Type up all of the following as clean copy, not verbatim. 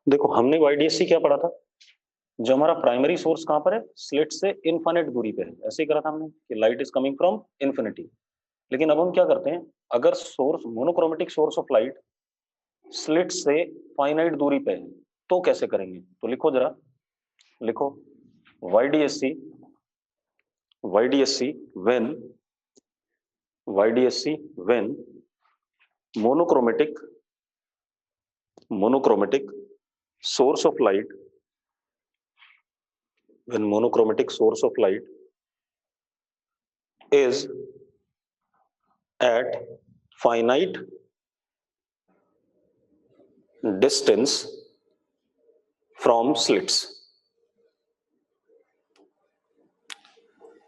देखो हमने YDSC क्या पढ़ा था, जो हमारा प्राइमरी सोर्स कहां पर है, स्लिट से इनफाइनाइट दूरी पे है, ऐसे ही करा था हमने कि light is coming from infinity. लेकिन अब हम क्या करते हैं, अगर source monochromatic source of light slit से फाइनाइट दूरी पे है तो कैसे करेंगे, तो लिखो जरा, लिखो YDSC when monochromatic source of light, when monochromatic source of light is at finite distance from slits।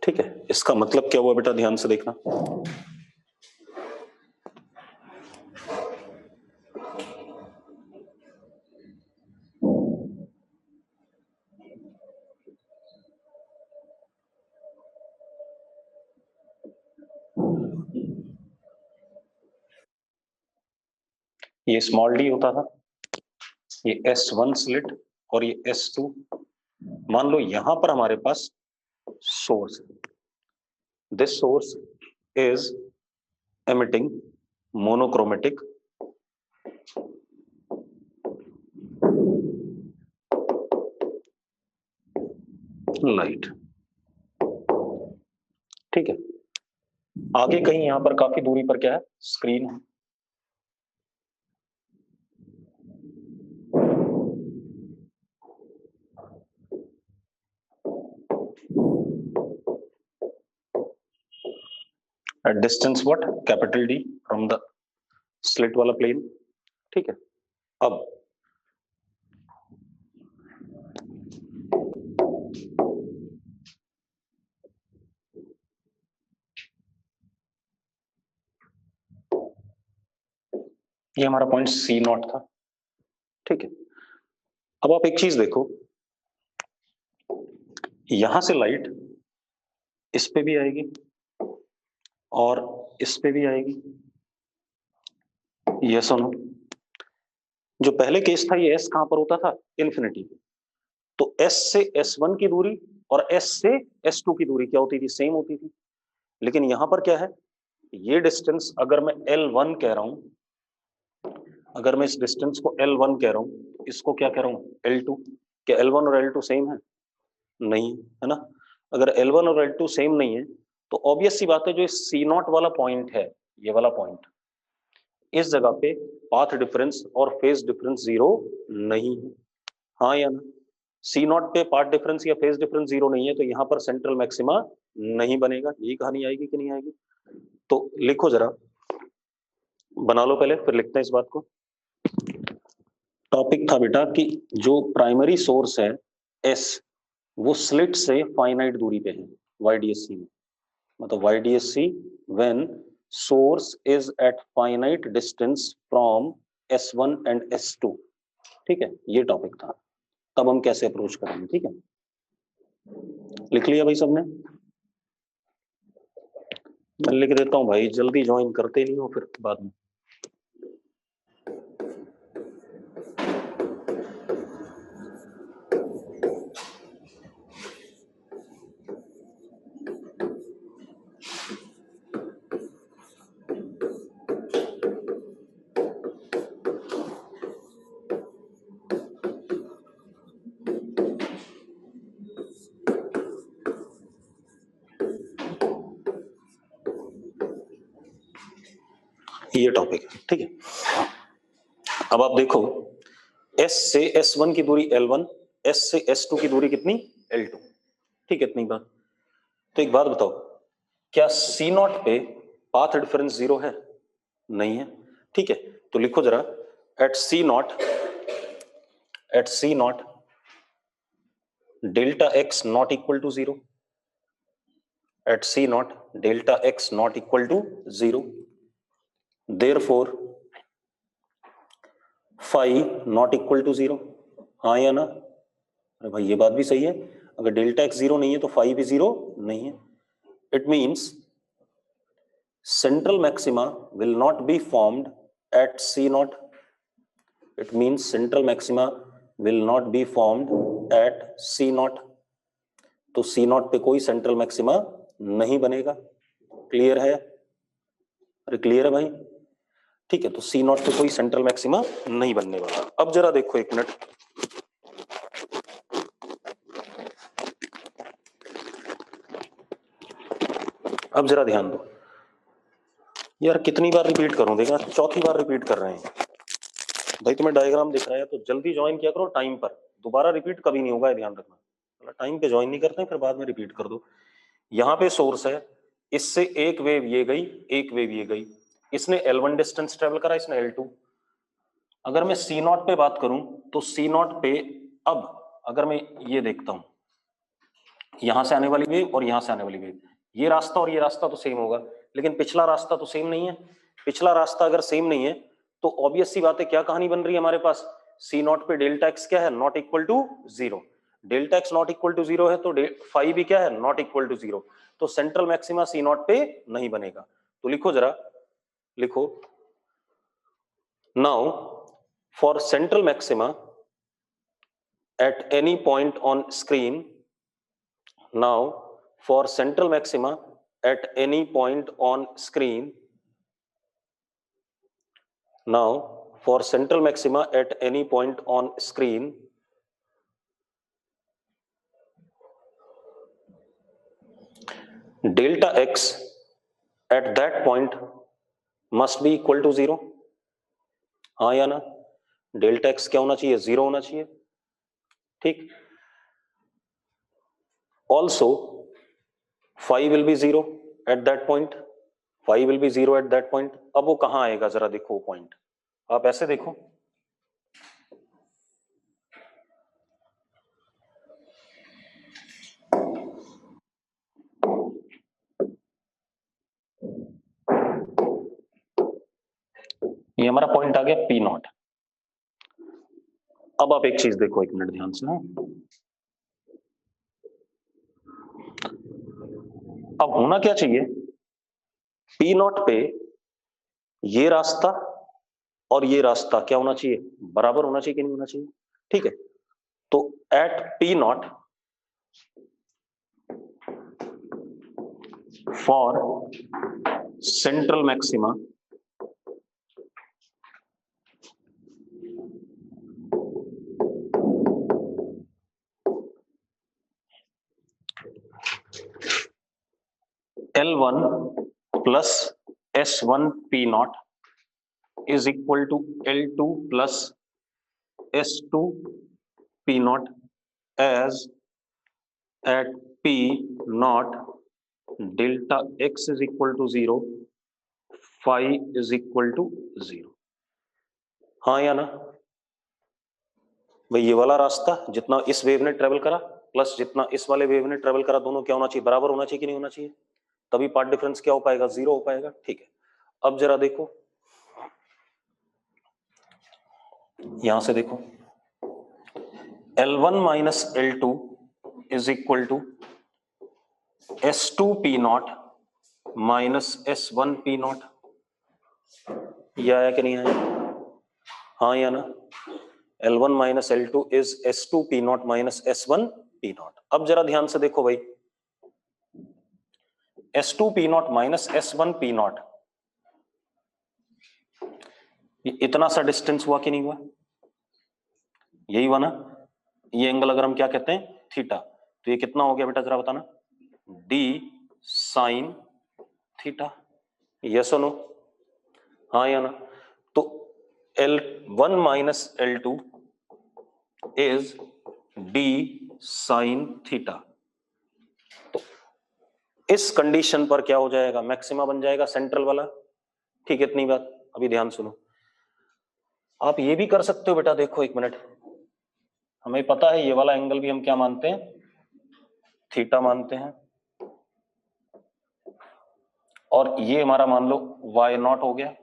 ठीक है, इसका मतलब क्या हुआ बेटा, ध्यान से देखना। ये स्मॉल डी होता था, ये S1 स्लिट और ये S2। मान लो यहां पर हमारे पास source, this source is emitting monochromatic light। ठीक है, आगे कहीं यहां पर काफी दूरी पर क्या है, स्क्रीन है। at distance what, capital D from the slit वाला प्लेन। ठीक है, अब ये हमारा पॉइंट C0 था। ठीक है, अब आप एक चीज देखो, यहां से लाइट इस पे भी आएगी और इस पे भी आएगी, ये सुनो, जो पहले केस था ये S कहां पर होता था, इन्फिनिटी पे, तो S से S1 की दूरी और S से S2 की दूरी क्या होती थी, सेम होती थी। लेकिन यहां पर क्या है, ये डिस्टेंस अगर मैं L1 कह रहा हूं, अगर मैं इस डिस्टेंस को L1 कह रहा हूं, इसको क्या कह रहा हूं, L2। क्या L1 और L2 सेम है, नहीं है ना। अगर L1 और L2 सेम नहीं है तो ऑब्वियस सी बात है, जो C0 वाला पॉइंट है, ये वाला पॉइंट, इस जगह पे पाथ डिफरेंस और फेज डिफरेंस जीरो नहीं है, हाँ या ना। C0 पे पाथ डिफरेंस या फेज डिफरेंस जीरो नहीं है तो यहाँ पर सेंट्रल मैक्सिमा नहीं बनेगा। यही कहानी आएगी कि नहीं आएगी, तो लिखो जरा, बना लो पहले फिर लिखते हैं इस बात को। टॉपिक था बेटा कि जो प्राइमरी सोर्स है S, वो स्लिट से फाइनाइट दूरी पे है YDSC में, मतलब YDSC when source is at finite distance from S1 and S2। ठीक है, ये टॉपिक था, तब हम कैसे अप्रोच करेंगे। ठीक है, लिख लिया भाई सबने, मैं लिख देता हूँ भाई, जल्दी ज्वाइन करते नहीं हो फिर बाद में। ये टॉपिक है, ठीक है। अब आप देखो, S से S1 की दूरी L1, S से S2 की दूरी कितनी, L2। ठीक है, इतनी बात। तो एक बात बताओ, क्या C0 पे पाथ डिफरेंस जीरो है, नहीं है। ठीक है, तो लिखो जरा, at C0 delta x not equal to zero, at C0 delta x not equal to zero, therefore phi not equal to zero, हाँ या ना। अरे भाई ये बात भी सही है, अगर डेल्टा एक्स जीरो नहीं है तो फाई भी जीरो नहीं है। It means central maxima will not be formed at C0। It means central maxima will not be formed at C naught. तो सी नॉट पे कोई सेंट्रल मैक्सिमा नहीं बनेगा। क्लियर है? अरे क्लियर है भाई? ठीक है, तो सी नॉट पे कोई सेंट्रल मैक्सिमा नहीं बनने वाला। अब जरा देखो एक मिनट, अब जरा ध्यान दो यार, कितनी बार रिपीट करूं? देखा, चौथी बार रिपीट कर रहे हैं भाई। तुम्हें डायग्राम दिख रहा है तो जल्दी ज्वाइन किया करो टाइम पर, दोबारा रिपीट कभी नहीं होगा, ध्यान रखना। टाइम पे ज्वाइन नहीं करते हैं, फिर बाद में रिपीट कर दो। यहाँ पे सोर्स है, इससे एक वेव ये गई, एक वेव ये गई, इसने L1 डिस्टेंस ट्रेवल करा, इसने L2। अगर मैं C नॉट पे बात करूं तो C नॉट पे अब अगर मैं ये देखता हूं, यहां से आने वाली वेव और यहां से आने वाली वेव, ये रास्ता और ये रास्ता तो सेम होगा, लेकिन पिछला रास्ता तो सेम नहीं है। पिछला रास्ता अगर सेम नहीं है तो ऑब्वियस सी बात है, क्या कहानी बन रही है हमारे पास? सी नॉट पे डेल्टा एक्स क्या है? Not equal to zero. Delta x not equal to zero है तो फाई भी क्या है? Not equal to zero. तो सेंट्रल मैक्सिमा सी नॉट पे नहीं बनेगा। तो लिखो जरा, लिखो, now for central maxima at any point on screen, now for central maxima at any point on screen, now for central maxima at any point on screen, delta x at that point must be equal to zero। हाँ या ना? Delta x क्या होना चाहिए? Zero होना चाहिए। ठीक। Also phi will be zero at that point, phi will be zero at that point. अब वो कहां आएगा जरा देखो पॉइंट, आप ऐसे देखो, ये हमारा पॉइंट आ गया पी नॉट। अब आप एक चीज देखो, एक मिनट ध्यान से ना, अब होना क्या चाहिए? पी नॉट पे ये रास्ता और ये रास्ता क्या होना चाहिए? बराबर होना चाहिए कि नहीं होना चाहिए? ठीक है, तो at P naught for central maxima L1 plus S1 P naught is equal to L2 plus S2 P naught as at P naught delta x is equal to 0, phi is equal to 0। हाँ या ना भाई? ये वाला रास्ता जितना इस wave ने ट्रेवल करा प्लस जितना इस वाले वेव ने ट्रेवल करा, दोनों क्या होना चाहिए? बराबर होना चाहिए कि नहीं होना चाहिए? तभी पार्ट डिफरेंस क्या हो पाएगा? जीरो हो पाएगा। ठीक है, अब जरा देखो, यहां से देखो, L1 minus L2 is equal to S2 P naught minus S1 P naught. ये आया कि नहीं आया? हाँ या ना? L1 minus L2 is S2 P naught minus S1 P naught. अब जरा ध्यान से देखो भाई, S2 P naught minus S1 P naught, इतना सा डिस्टेंस हुआ कि नहीं हुआ? यही हुआ ना? ये एंगल अगर हम क्या कहते हैं? थीटा। तो ये कितना हो गया बेटा जरा बताना? D sign theta. यस और नो? हाँ या ना? तो L1 minus L2 is D sine theta. तो इस कंडीशन पर क्या हो जाएगा? मैक्सिमा बन जाएगा सेंट्रल वाला। ठीक है, इतनी बात। अभी ध्यान सुनो, आप ये भी कर सकते हो बेटा। देखो एक मिनट, हमें पता है ये वाला एंगल भी हम क्या मानते हैं? थीटा मानते हैं। और ये हमारा मान लो वाई नॉट हो गया।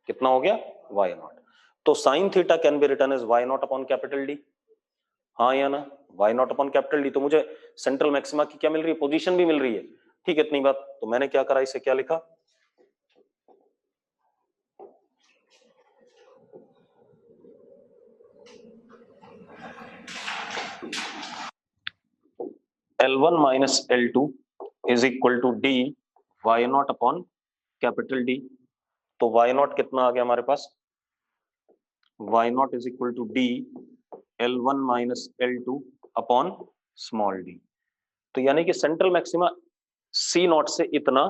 कितना हो गया? Y naught. तो sine theta can be written as y naught upon capital D. हाँ या ना? Y naught upon capital D. तो मुझे सेंट्रल मैक्सिमा की क्या मिल रही है? पोजीशन भी मिल रही है। ठीक है, इतनी बात। तो मैंने क्या करा, इसे क्या लिखा? L1 minus L2 is equal to d y naught upon capital D. तो वाई नॉट कितना आ गया हमारे पास, y naught is equal to d L1 minus L2 upon small d. तो यानी कि सेंट्रल मैक्सिमा C नॉट से इतना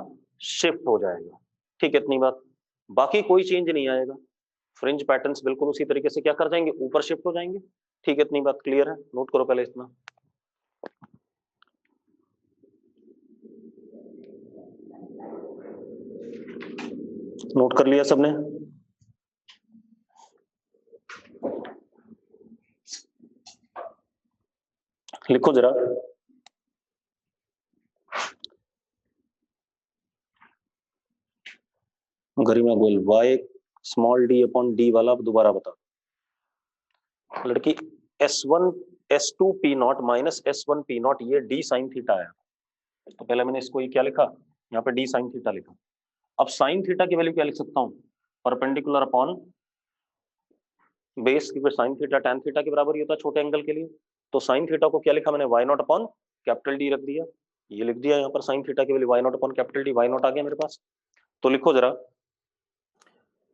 शिफ्ट हो जाएगा। ठीक है, इतनी बात, बाकी कोई चेंज नहीं आएगा। फ्रिंज पैटर्न्स बिल्कुल उसी तरीके से क्या कर जाएंगे, ऊपर शिफ्ट हो जाएंगे। ठीक है, इतनी बात क्लियर है, नोट करो पहले इतना। नोट कर लिया सबने? लिखो जरा, Garima Goyal, y small d upon d वाला दोबारा बता। लड़की S1 S2 P naught minus S1 P naught, ये डी साइन थीटा आया। तो पहले मैंने इसको ये क्या लिखा, यहाँ पे डी साइन थीटा लिखा। अब साइन थीटा की वैल्यू क्या लिख सकता हूँ, परपेंडिकुलर अपॉन बेस, क्योंकि साइन थीटा टैन थीटा के बराबर ही होता है छोटे एंगल के लिए। तो साइन थीटा को क्या लिखा मैंने, y naught upon capital D रख दिया। ये लिख दिया यहाँ पर साइन थीटा की value y naught upon capital D, y naught आ गया मेरे पास। तो लिखो जरा,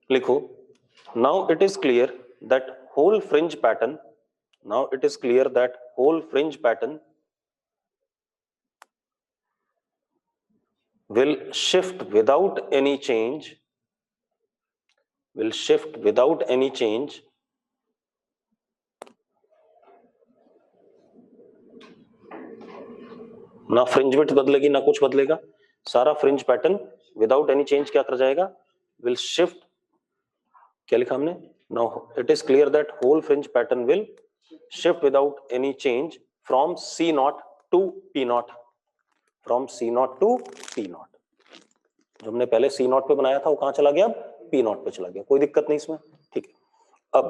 लिखो, now it is clear that whole fringe pattern, now it is clear that whole fringe pattern will shift without any change, will shift without any change ना fringe width बदलेगी ना कुछ बदलेगा, सारा fringe pattern without any change क्या कर जाएगा, will shift, क्या लिखा हमने, now it is clear that whole fringe pattern will shift without any change from C naught to P naught, from C naught to P naught. जो हमने पहले C not पे बनाया था वो कहां चला गया, अब P नॉट पे चला गया, कोई दिक्कत नहीं इसमें। ठीक है, अब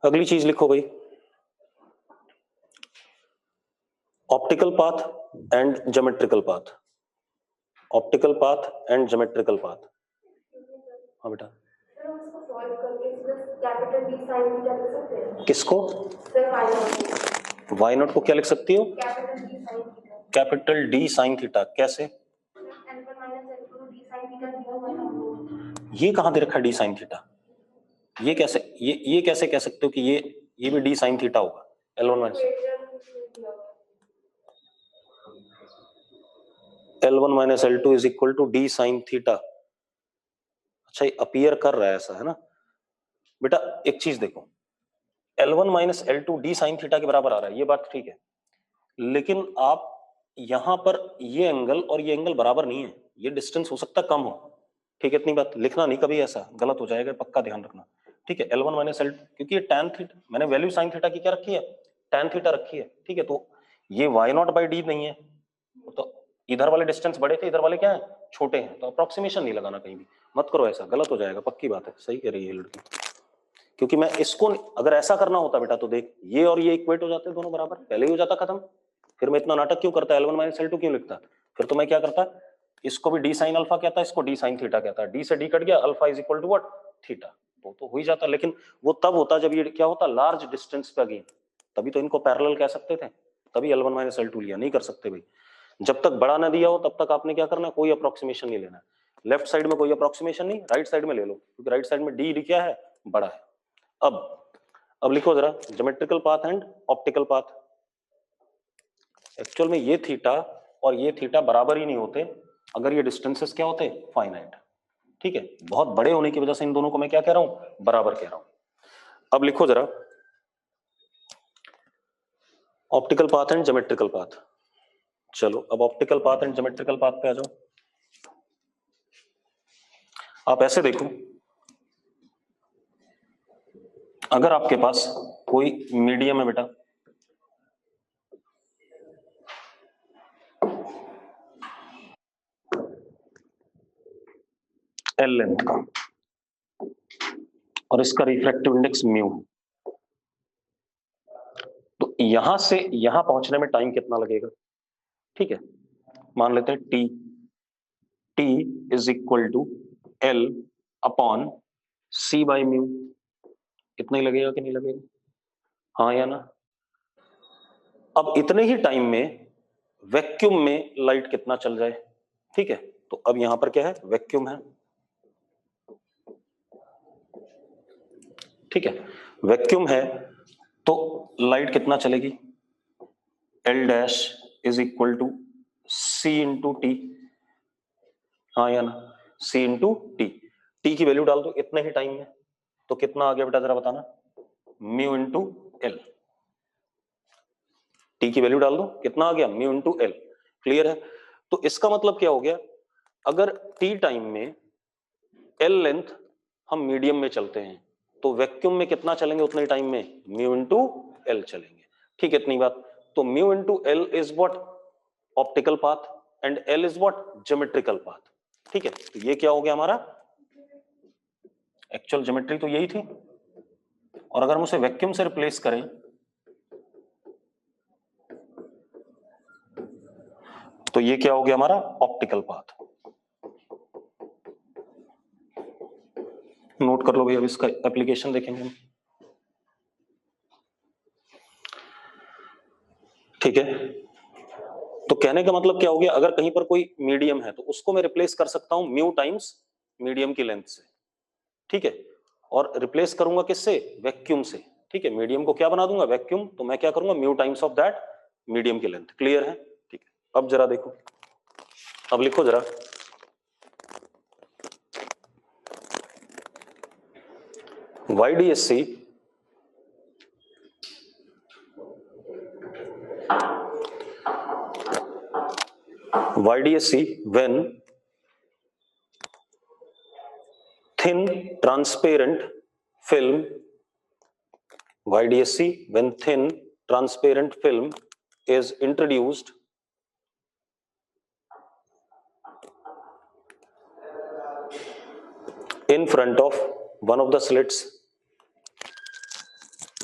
अगली चीज लिखो भाई, optical path and geometrical path, optical path and geometrical path. हाँ बेटा, किसको, वाई नॉट को क्या लिख सकती हो, कैपिटल डी साइन थीटा। कैसे, ये कहां दे रखा है डी साइन थीटा, ये कैसे, ये कैसे कह सकते हो कि ये भी डी साइन थीटा होगा, L1 minus L2 is equal to d sine theta. अच्छा, ये अपीयर कर रहा है ऐसा, है ना बेटा। एक चीज देखो, L1 minus L2 D sine theta के बराबर आ रहा है, ये बात ठीक है, लेकिन आप यहां पर ये एंगल और ये एंगल बराबर नहीं है, ये डिस्टेंस हो सकता है कम हो। ठीक है, इतनी बात, लिखना नहीं कभी ऐसा, गलत हो जाएगा, पक्का ध्यान रखना। ठीक है, L1 माइनस L2, क्योंकि ये टैन थीटा, मैंने वैल्यू साइन थीटा की क्या रखी है, टैन थीटा रखी है। ठीक है, तो ये वाई नॉट बाई डी नहीं है, तो इधर वाले डिस्टेंस बड़े थे, इधर वाले क्या है, छोटे हैं, तो अप्रोक्सीमेशन नहीं लगाना कहीं भी, मत करो ऐसा, गलत हो जाएगा, पक्की बात है, सही कह रही है लड़की। क्योंकि मैं इसको, अगर ऐसा करना होता बेटा तो देख, ये और ये इक्वेट हो जाते दोनों बराबर, पहले ही हो जाता खत्म। फिर मैं इतना नाटक क्यों करता, L1 माइनस L2 क्यों लिखता, फिर तो मैं क्या करता, इसको भी डी साइन अल्फा कहता है, इसको डी साइन थीटा कहता है, डी से डी कट गया, alpha is equal to what, theta, तो हो ही जाता। लेकिन वो तब होता जब ये क्या होता, लार्ज डिस्टेंस पे अगेन, तभी तो इनको पैरेलल कह सकते थे, तभी L1 माइनस L2 लिया, नहीं कर सकते भाई। जब तक बड़ा ना दिया हो तब तक आपने क्या करना, कोई अप्रोक्सीमेशन नहीं लेना, लेफ्ट साइड में कोई अप्रोक्सीमेशन नहीं, राइट साइड में ले लो, क्योंकि राइट साइड में डी क्या है, बड़ा है। अब लिखो जरा, geometrical path and optical path. Actual में ये थीटा और ये थीटा बराबर ही नहीं होते अगर ये डिस्टेंसेस क्या होते, फाइनाइट। ठीक है, बहुत बड़े होने की वजह से इन दोनों को मैं क्या कह रहा हूं, बराबर कह रहा हूं। अब लिखो जरा, optical path and geometrical path. चलो अब optical path and geometrical path पे आ जाओ। आप ऐसे देखो, अगर आपके पास कोई मीडियम है बेटा, एल लेंथ का, और इसका रिफ्रैक्टिव इंडेक्स म्यू, तो यहां से यहां पहुंचने में टाइम कितना लगेगा। ठीक है, मान लेते हैं t, t is equal to L upon c by mu, इतना ही लगेगा कि नहीं लगेगा, हाँ या ना। अब इतने ही टाइम में वैक्यूम में लाइट कितना चल जाए, ठीक है। तो अब यहां पर क्या है, वैक्यूम है, ठीक है, वैक्यूम है, तो लाइट कितना चलेगी, L dash is equal to c into t, हाँ या ना, सी इंटू टी। टी की वैल्यू डाल दो इतने ही टाइम में, तो कितना आ गया बेटा जरा बताना, म्यू इंटू एल। टी की वैल्यू डाल दो, कितना आ गया, म्यू इंटू एल। क्लियर है। तो इसका मतलब क्या हो गया, अगर टी टाइम में एल लेंथ हम मीडियम में चलते हैं, तो वैक्यूम में कितना चलेंगे उतने टाइम में, म्यू इंटू एल चलेंगे, ठीक है, इतनी बात। तो mu into L is what, optical path, and L is what, geometrical path, ठीक है। तो ये क्या हो गया हमारा, एक्चुअल ज्योमेट्री तो यही थी, और अगर हम उसे वैक्यूम से रिप्लेस करें तो ये क्या हो गया हमारा, ऑप्टिकल पाथ। नोट कर लो भाई, अब इसका एप्लीकेशन देखेंगे हम, ठीक है। तो कहने का मतलब क्या हो गया, अगर कहीं पर कोई मीडियम है तो उसको मैं रिप्लेस कर सकता हूं म्यू टाइम्स मीडियम की लेंथ से, ठीक है, और रिप्लेस करूंगा किससे, वैक्यूम से, ठीक है। मीडियम को क्या बना दूंगा, वैक्यूम, तो मैं क्या करूंगा, mu times of that medium की लेंथ। क्लियर है, ठीक है। अब जरा देखो, अब लिखो जरा, YDSC when thin transparent film, YDSC when thin transparent film is introduced in front of one of the slits,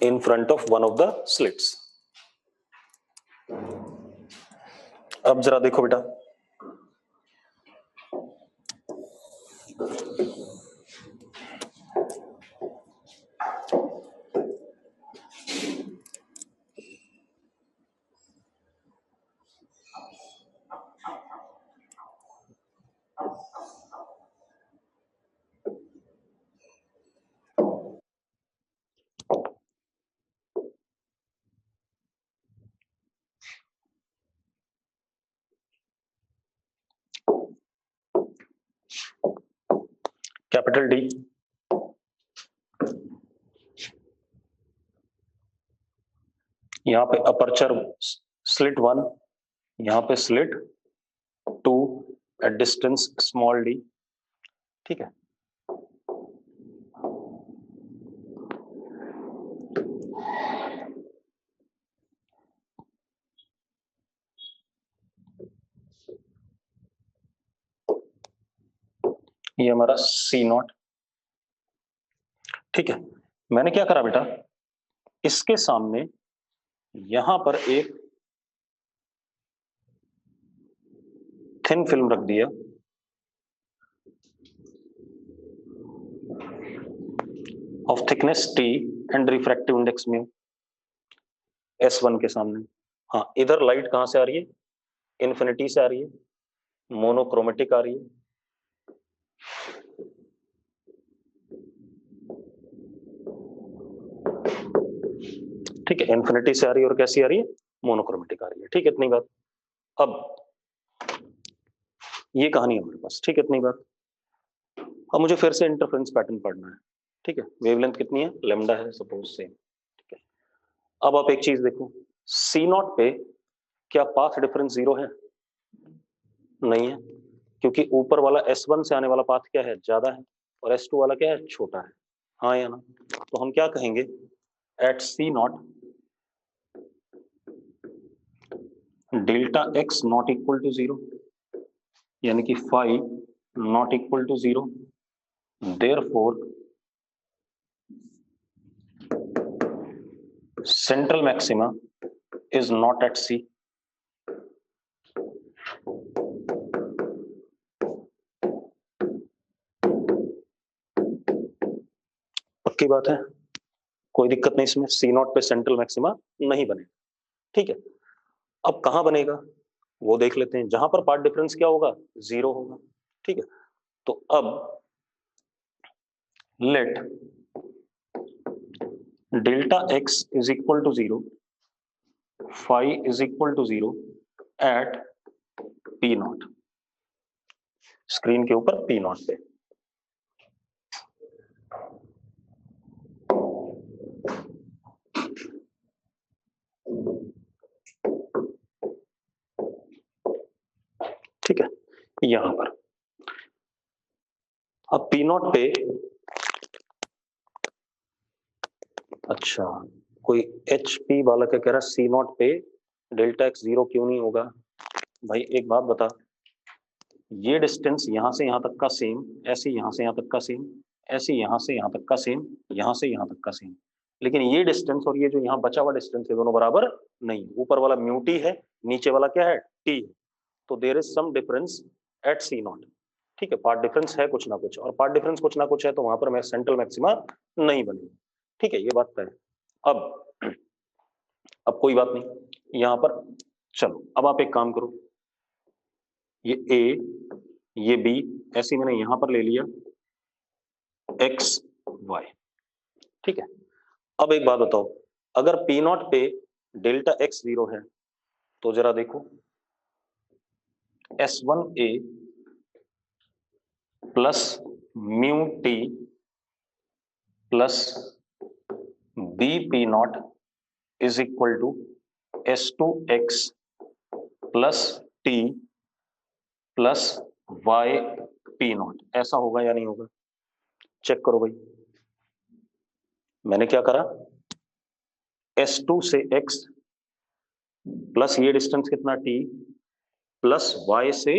in front of one of the slits। अब जरा देखो बेटा, कैपिटल डी, यहां पे अपर्चर स्लिट 1, यहां पे slit 2 at distance small D, ठीक है। ये हमारा सी नॉट, ठीक है। मैंने क्या करा बेटा, इसके सामने यहां पर एक थिन फिल्म रख दिया of thickness T and refractive index mu, S1 के सामने। हाँ, इधर लाइट कहां से आ रही है, इन्फिनिटी से आ रही है, मोनोक्रोमेटिक आ रही है, ठीक है, इन्फिनिटी से आ रही है और कैसी आ रही है, मोनोक्रोमेटिक आ रही है, ठीक है, इतनी बात। अब ये कहानी है हमारे पास, ठीक है, इतनी बात। अब मुझे फिर से इंटरफेरेंस पैटर्न पढ़ना है, ठीक है। वेवलेंथ कितनी है, लैम्डा है सपोज सेम, ठीक है। अब आप एक चीज देखो, सी नॉट पे क्या पाथ डिफरेंस 0 है, नहीं है, क्योंकि ऊपर वाला S1 से आने वाला पाथ क्या है, ज्यादा है, और S2 वाला क्या है, छोटा है, हाँ या ना। तो हम क्या कहेंगे, at C naught delta x not equal to 0, यानी कि phi not equal to 0, therefore central maxima is not at C. पक्की बात है, कोई दिक्कत नहीं इसमें, सी नॉट पे सेंट्रल मैक्सिमा नहीं बने, ठीक है। अब कहां बनेगा वो देख लेते हैं, जहां पर पार्ट डिफरेंस क्या होगा, 0 होगा। ठीक है, तो अब let delta x is equal to 0, phi is equal to 0 at P naught, screen के ऊपर पी नॉट पे। ठीक है, यहां पर अब पी नॉट पे, अच्छा कोई एच पी वाला क्या कह रहा है, सी नॉट पे डेल्टा एक्स 0 क्यों नहीं होगा। भाई एक बात बता, ये डिस्टेंस यहां से यहां तक का सेम, ऐसे यहां से यहां तक का सेम, ऐसे यहां से यहां तक का सेम, यहां से यहां तक का सेम, लेकिन ये डिस्टेंस और ये जो यहां बचा हुआ डिस्टेंस है दोनों बराबर नहीं। ऊपर वाला म्यू टी है, नीचे वाला क्या है, टी है। तो there is some difference at C naught. ठीक है, पार्ट डिफरेंस है कुछ ना कुछ, और पार्ट डिफरेंस कुछ ना कुछ है तो वहां पर मैं सेंट्रल मैक्सिमा नहीं बनेगी। ठीक है, ये बात तय है। अब कोई बात नहीं यहां पर, चलो अब आप एक काम करो, ये ए ये बी ऐसे मैंने यहां पर ले लिया एक्स वाई। ठीक है, अब एक बात बताओ, अगर पी नॉट पे डेल्टा एक्स 0 है तो जरा देखो S1A plus mu t plus b P naught is equal to S2X plus t plus y P naught, ऐसा होगा या नहीं होगा, चेक करो भाई। मैंने क्या करा, S2 से X प्लस ये डिस्टेंस कितना T प्लस Y से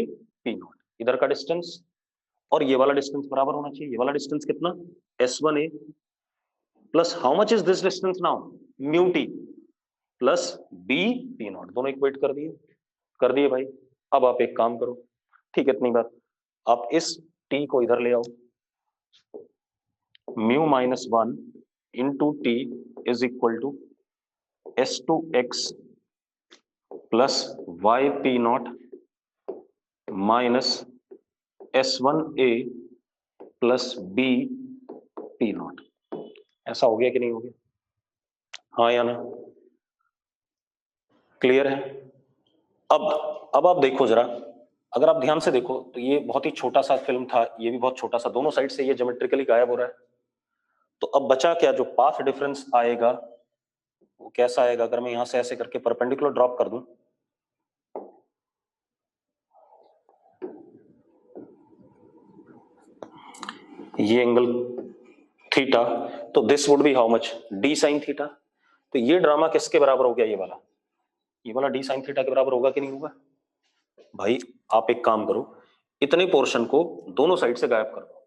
P नॉट, इधर का डिस्टेंस और ये वाला डिस्टेंस बराबर होना चाहिए। ये वाला डिस्टेंस कितना, S1A plus how much is this distance now, mu t plus b P naught, दोनों इक्वेट कर दिए भाई। अब आप एक काम करो, ठीक है इतनी बात, आप इस टी को इधर ले आओ, mu minus 1 into t is equal to S2X plus y P naught minus S1A plus b P naught. ऐसा हो गया कि नहीं हो गया, हाँ या ना, क्लियर है। अब आप देखो जरा, अगर आप ध्यान से देखो तो ये बहुत ही छोटा सा फिल्म था, ये भी बहुत छोटा सा, दोनों साइड से ये ज्योमेट्रिकली गायब हो रहा है। तो अब बचा क्या, जो पाथ डिफरेंस आएगा वो कैसा आएगा, अगर मैं यहां से ऐसे करके परपेंडिकुलर ड्रॉप कर दूं, ये एंगल थीटा, तो this would be how much, D sine theta. तो ये ड्रामा किसके बराबर हो गया, ये वाला डी साइन थीटा के बराबर होगा कि नहीं होगा। भाई आप एक काम करो, इतने पोर्शन को दोनों साइड से गायब कर दो,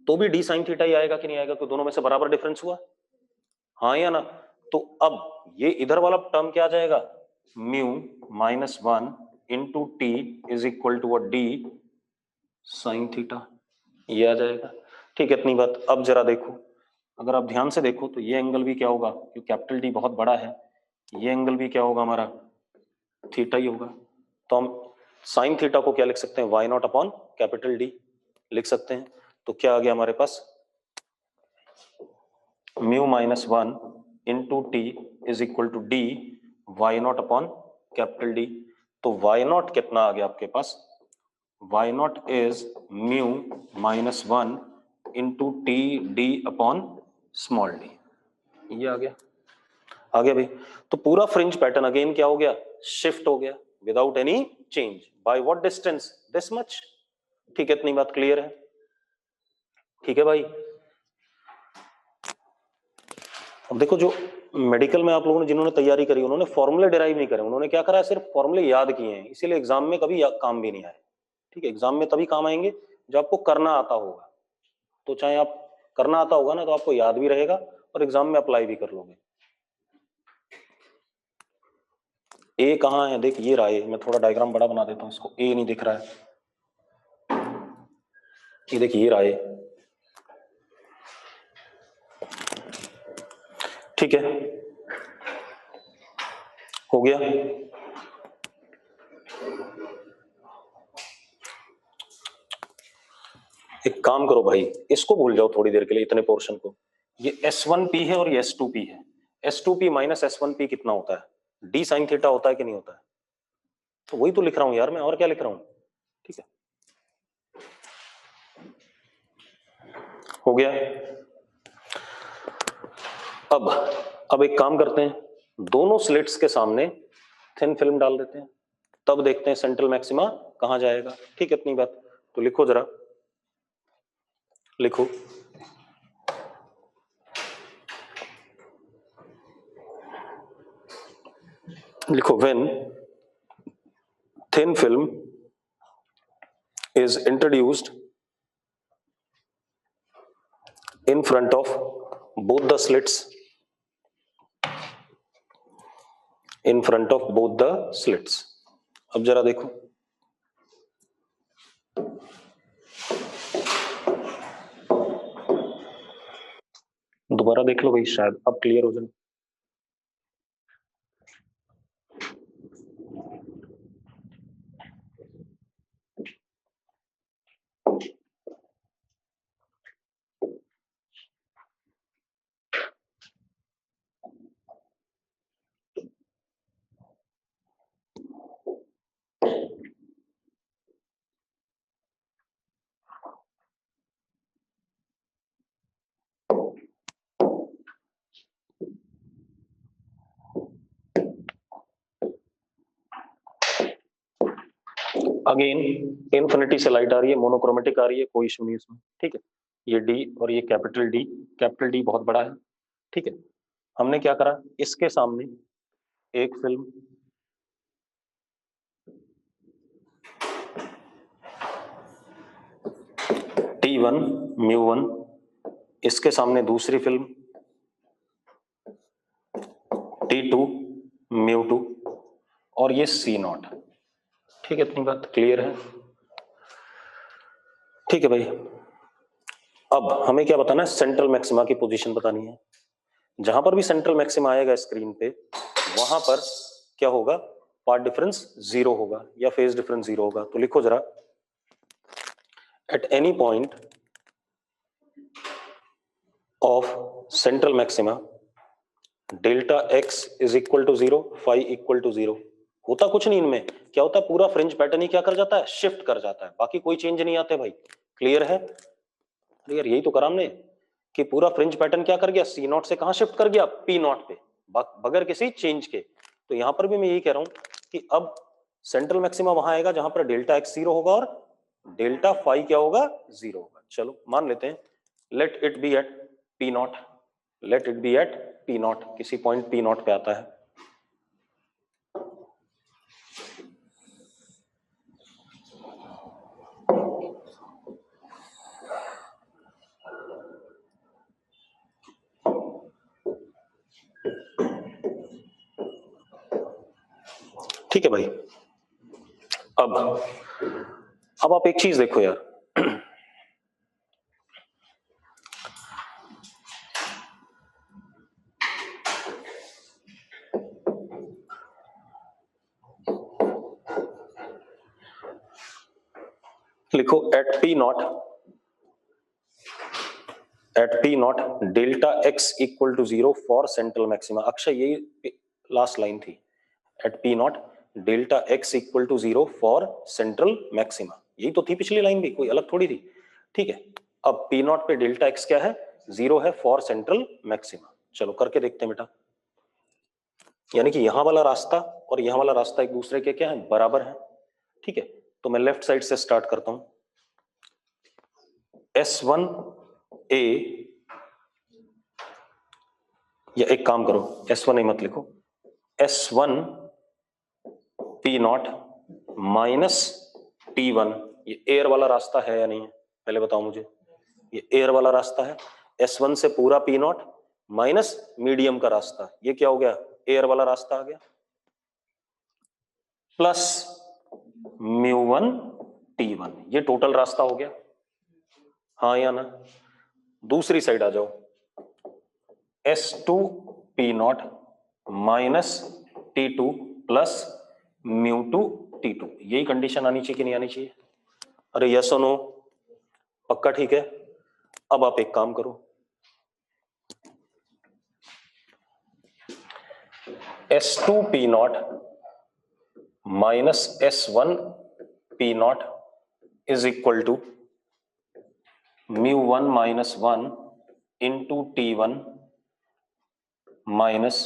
तो भी डी साइन थीटा ही आएगा कि नहीं आएगा, तो दोनों में से बराबर डिफरेंस हुआ, हाँ या ना। तो अब ये इधर वाला टर्म क्या आ जाएगा, mu minus 1 into t is equal to d sine theta, ये आ जाएगा। ठीक है इतनी बात। अब जरा देखो, अगर आप ध्यान से देखो तो ये एंगल भी क्या होगा, क्योंकि कैपिटल डी बहुत बड़ा है, ये एंगल भी क्या होगा हमारा, थीटा ही होगा। तो हम साइन थीटा को क्या लिख सकते हैं, y naught upon capital D लिख सकते हैं। तो क्या आ गया हमारे पास, mu minus 1 into t is equal to d y naught upon capital D. तो वाई नॉट कितना आ गया आपके पास, y naught is mu minus 1 into t d upon small d, ये आ गया भाई। तो पूरा फ्रिंज पैटर्न अगेन क्या हो गया, शिफ्ट हो गया without any change, by what distance, this much. ठीक है इतनी बात क्लियर है, ठीक है भाई। अब देखो, जो मेडिकल में आप लोगों ने जिन्होंने तैयारी करी उन्होंने फॉर्मूले डिराइव नहीं करे, उन्होंने क्या करा है, सिर्फ फॉर्मूले याद किए हैं, इसीलिए एग्जाम में कभी काम भी नहीं आए। ठीक है, एग्जाम में तभी काम आएंगे जब आपको करना आता होगा। तो चाहे आप करना आता होगा ना तो आपको याद भी रहेगा और एग्जाम में अप्लाई भी कर लोगे। ए कहाँ है, देख ये रहा है, मैं थोड़ा डायग्राम बड़ा बना देता हूँ इसको, ए नहीं दिख रहा है, ये देखिए ये रहा है। ठीक है, हो गया। एक काम करो भाई, इसको भूल जाओ थोड़ी देर के लिए, इतने पोर्शन को। ये S1P है और ये S2P है। S2P माइनस S1P कितना होता है? D sin थीटा होता है कि नहीं होता है? तो वही तो लिख रहा हूं यार मैं, और क्या लिख रहा हूं? ठीक है, हो गया। अब एक काम करते हैं, दोनों स्लिट्स के सामने थिन फिल्म डाल देते हैं, तब देखते हैं सेंट्रल मैक्सिमा कहां जाएगा। ठीक है, इतनी बात तो लिखो जरा, लिखो। लिखो, when thin film is introduced in front of both the slits, in front of both the slits। अब जरा देखो, दोबारा देख लो भाई, शायद अब क्लियर हो जाए। अगेन इन्फिनिटी से लाइट आ रही है, मोनोक्रोमेटिक आ रही है, कोई इशू नहीं इसमें। ठीक है, ये डी और ये कैपिटल डी बहुत बड़ा है। ठीक है, हमने क्या करा, इसके सामने एक फिल्म, T1 μ1, इसके सामने दूसरी फिल्म T2 μ2, और ये C0। ठीक है, इतनी बात क्लियर है? ठीक है भाई, अब हमें क्या बताना है, सेंट्रल मैक्सिमा की पोजीशन बतानी है। जहां पर भी सेंट्रल मैक्सिमा आएगा स्क्रीन पे, वहां पर क्या होगा, पाथ डिफरेंस 0 होगा या फेज डिफरेंस 0 होगा। तो लिखो जरा, at any point of central maxima delta x is equal to 0, phi equal to 0। होता कुछ नहीं इनमें, क्या होता है, पूरा फ्रिंज पैटर्न ही क्या कर जाता है, शिफ्ट कर जाता है, बाकी कोई चेंज नहीं आते भाई। क्लियर है? अरे यार यही तो करा हमने, कि पूरा फ्रिंज पैटर्न क्या कर गया, C0 से कहां शिफ्ट कर गया, P0 पे, बगैर किसी चेंज के। तो यहां पर भी मैं यही कह रहा हूं कि अब सेंट्रल मैक्सिमा वहां आएगा जहां पर डेल्टा x 0 होगा और डेल्टा फाई क्या होगा, 0 होगा। चलो मान लेते हैं, let it be at P0, let it be at P0, किसी पॉइंट P0 पे आता है। ठीक है भाई, अब आप एक चीज देखो यार, लिखो at P0 delta x equal to 0 for central maxima. Akshay यही लास्ट लाइन थी, at P0 delta x equal to 0 for central maxima, यही तो थी पिछली लाइन भी, कोई अलग थोड़ी थी। ठीक है, अब P0 पे डेल्टा x क्या है, 0 है फॉर सेंट्रल मैक्सिमा। चलो करके देखते हैं बेटा, यानी कि यहां वाला रास्ता और यहां वाला रास्ता एक दूसरे के क्या है, बराबर है। ठीक है, तो मैं लेफ्ट साइड से स्टार्ट करता हूं, S1A, या एक काम करो, S1A मत लिखो, S1P0 माइनस T1, ये एयर वाला रास्ता है या नहीं है, पहले बताओ मुझे। ये एयर वाला रास्ता है, S1 से पूरा P0 माइनस मीडियम का रास्ता, ये क्या हो गया, एयर वाला रास्ता आ गया, प्लस μ1 T1, ये टोटल रास्ता हो गया। हाँ या ना? दूसरी साइड आ जाओ, S2P0 minus T2 plus μ2 T2, यही कंडीशन आनी चाहिए कि नहीं आनी चाहिए? अरे यस और नो? पक्का ठीक है। अब आप एक काम करो, S2 P naught minus S1 P naught is equal to μ1 minus 1 into T1 minus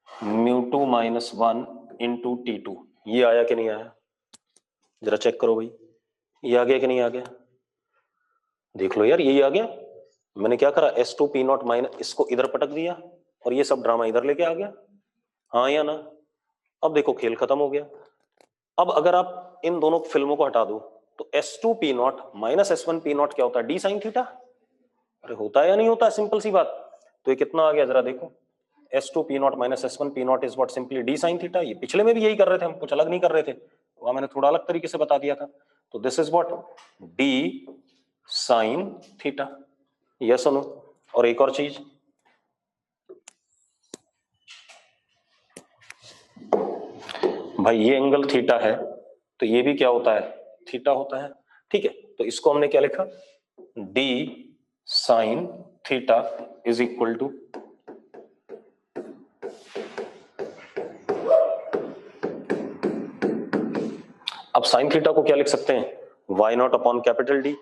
μ2 minus 1 into T2। ये आया कि नहीं आया? जरा चेक करो भाई, ये आ गया कि नहीं आ गया? देख लो यार, यही आ गया। मैंने क्या करा, S2 P नॉट माइनस इसको इधर पटक दिया और ये सब ड्रामा इधर लेके आ गया। हाँ या ना? अब देखो खेल खत्म हो गया। अब अगर आप इन दोनों फिल्मों को हटा दो तो S2 P naught minus S1 P not क्या होता है? D sine theta. अरे होता है या नहीं होता? सिंपल सी बात। तो ये कितना आ गया जरा देखो, S2 P naught minus S1 P naught is what? Simply D sine theta. ये पिछले में भी यही कर रहे थे हम, कुछ अलग नहीं कर रहे थे, वहां मैंने थोड़ा अलग तरीके से बता दिया था। तो this is what? D sine theta. Yes और नो? और एक और चीज, भाई ये एंगल थीटा है तो ये भी क्या होता है? थीटा होता है। ठीक है, तो इसको हमने क्या लिखा? D sine theta is equal to, अब साइन थीटा को क्या लिख सकते हैं? Y naught upon capital D.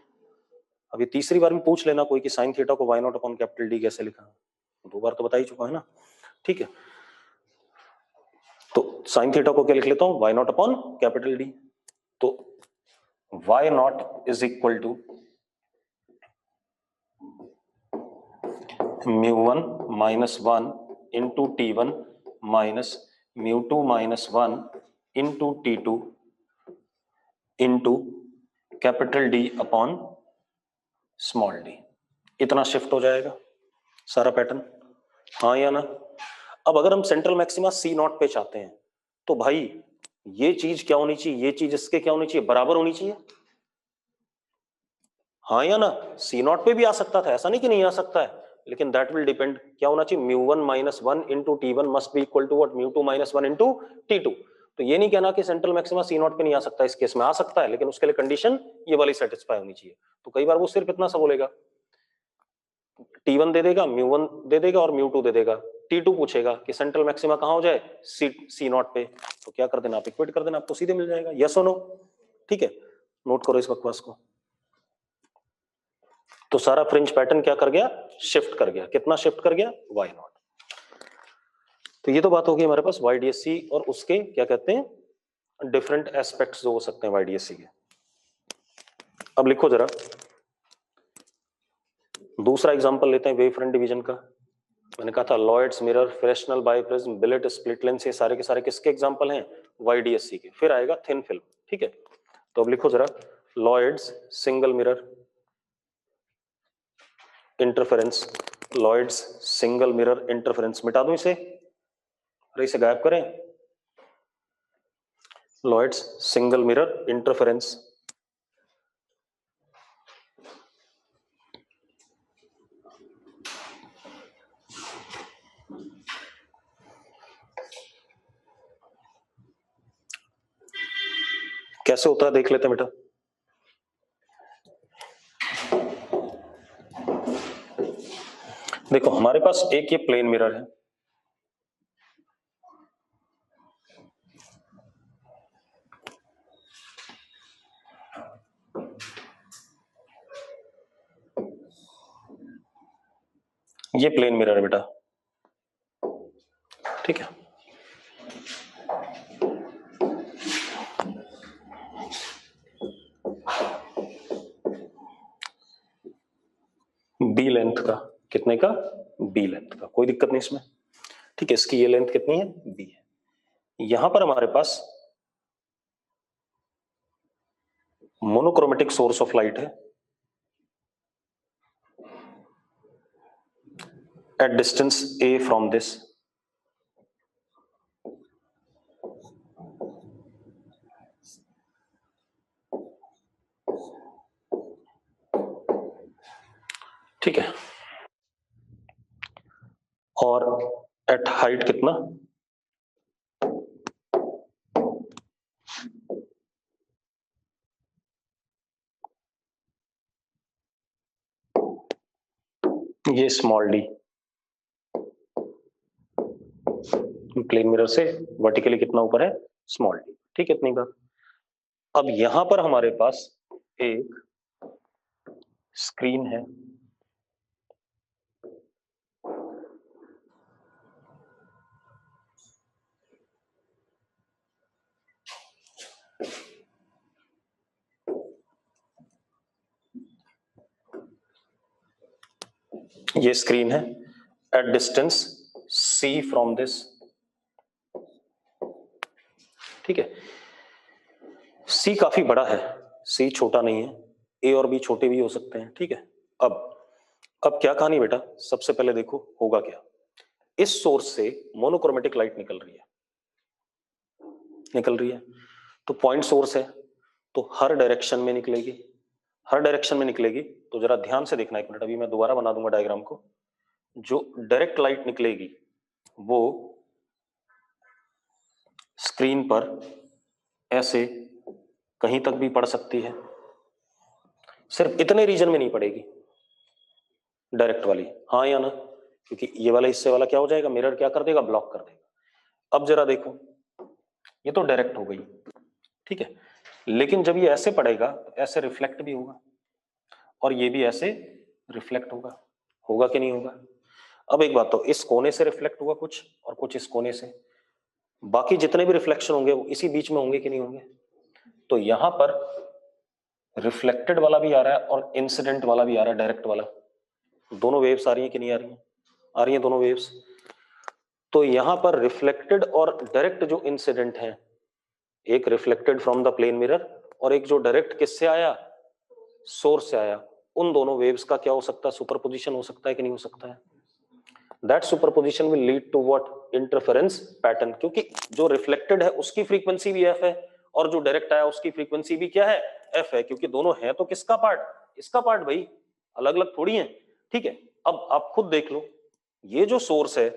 अभी तीसरी बार भी पूछ लेना कोई कि साइन थीटा को y naught upon capital D कैसे लिखा? 2 बार तो बता ही चुका है ना। ठीक है, तो साइन थीटा को क्या लिख लेता हूं? Y naught upon capital D. तो y naught is equal to μ1 minus 1 into T1 minus μ2 minus 1 into T2 into capital D upon small d. इतना शिफ्ट हो जाएगा सारा पैटर्न। हाँ या ना? अब अगर हम सेंट्रल मैक्सिमा C नॉट पे चाहते हैं तो भाई ये चीज क्या होनी चाहिए? ये चीज इसके क्या होनी चाहिए? बराबर होनी चाहिए। हाँ या ना? C नॉट पे भी आ सकता था, ऐसा नहीं कि नहीं आ सकता है, लेकिन दैट विल डिपेंड क्या होना चाहिए? μ1 minus 1 into T1 must be equal to what? μ2 minus 1 into T2। तो ये नहीं कहना कि सेंट्रल मैक्सिमा C नॉट पे नहीं आ सकता, इस केस में आ सकता है, लेकिन उसके लिए कंडीशन ये वाली सेटिस्फाई होनी चाहिए। तो कई बार वो सिर्फ इतना सा बोलेगा, T1 दे देगा, μ1 दे देगा और μ2 दे देगा, T2 पूछेगा कि सेंट्रल मैक्सिमा कहां हो जाए? C नॉट पे। तो क्या कर देना, आप इक्वेट कर देना, आपको सीधे मिल जाएगा। यस और नो? ठीक है, नोट करो इस बकवास को। तो सारा फ्रिंज पैटर्न क्या कर गया? शिफ्ट कर गया। कितना शिफ्ट कर गया? Y naught. तो ये तो बात होगी हमारे पास YDSC और उसके क्या कहते हैं डिफरेंट एस्पेक्ट्स जो हो सकते हैं YDSC के। अब लिखो जरा दूसरा एग्जांपल लेते हैं वेव फ्रंट डिवीजन का। मैंने कहा था Lloyd's mirror, Fresnel biprism, Billet split lens, ये सारे के सारे किसके एग्जांपल हैं? YDSC के। फिर आएगा थिन फिल्म। ठीक है, तो अब लिखो जरा Lloyd's single mirror interference, Lloyd's single mirror interference. मिटा दूं इसे? अरे इसे गायब करें। लॉयड्स सिंगल मिरर इंटरफेरेंस, कैसे होता है देख लेते हैं बेटा। देखो हमारे पास एक ये प्लेन मिरर है, ये प्लेन मिरर है बेटा। ठीक है, बी लेंथ का, कितने का? बी लेंथ का, कोई दिक्कत नहीं इसमें। ठीक है, इसकी ये लेंथ कितनी है? बी है। यहां पर हमारे पास मोनोक्रोमेटिक सोर्स ऑफ लाइट है at distance a from this, ठीक है, और एट हाइट कितना? ये स्मॉल डी प्लेन मिरर से वर्टिकली कितना ऊपर है, स्मॉल डी, ठीक है, इतनी बात। अब यहां पर हमारे पास एक स्क्रीन है, ये स्क्रीन है at distance c from this, ठीक है। c काफी बड़ा है, c छोटा नहीं है, a और b छोटे भी हो सकते हैं, ठीक है। अब क्या कहानी बेटा, सबसे पहले देखो होगा क्या, इस सोर्स से मोनोक्रोमेटिक लाइट निकल रही है, तो पॉइंट सोर्स है, तो हर डायरेक्शन में निकलेगी, तो जरा ध्यान से देखना एक मिनट, अभी मैं दोबारा बना दूंगा डायग्राम को। जो डायरेक्ट लाइट निकलेगी वो स्क्रीन पर ऐसे कहीं तक भी पड़ सकती है, सिर्फ इतने रीजन में नहीं पड़ेगी डायरेक्ट वाली, हाँ या ना, क्योंकि ये वाला हिस्से वाला क्या हो जाएगा, मिरर क्या कर देगा, ब्लॉक कर देगा। अब जरा देखो, ये तो डायरेक्ट हो गई, ठीक है, लेकिन जब ये ऐसे पड़ेगा तो ऐसे रिफ्लेक्ट भी होगा, और ये भी ऐसे रिफ्लेक्ट होगा कि नहीं होगा। अब एक बात, तो इस कोने से रिफ्लेक्ट हुआ कुछ और कुछ इस कोने से, बाकी जितने भी रिफ्लेक्शन होंगे वो इसी बीच में होंगे कि नहीं होंगे। तो यहां पर रिफ्लेक्टेड वाला भी आ रहा है और इंसिडेंट वाला भी आ रहा है, डायरेक्ट वाला, दोनों वेव्स आ रही हैं कि नहीं आ रही हैं, आ रही हैं दोनों वेव्स। तो यहां पर रिफ्लेक्टेड और डायरेक्ट जो इंसिडेंट है, एक reflected from the plane mirror और एक जो डायरेक्ट किससे आया, सोर्स से आया, उन दोनों वेव्स का क्या हो सकता है, सुपरपोजिशन हो सकता है कि नहीं हो सकता है। That superposition will lead to what, interference pattern, क्योंकि जो रिफ्लेक्टेड है उसकी फ्रीक्वेंसी भी एफ है और जो डायरेक्ट आया उसकी फ्रीक्वेंसी भी क्या है, एफ है, क्योंकि दोनों है तो किसका पार्ट, इसका पार्ट भाई, अलग अलग थोड़ी है, ठीक है। अब आप खुद देख लो, ये जो सोर्स है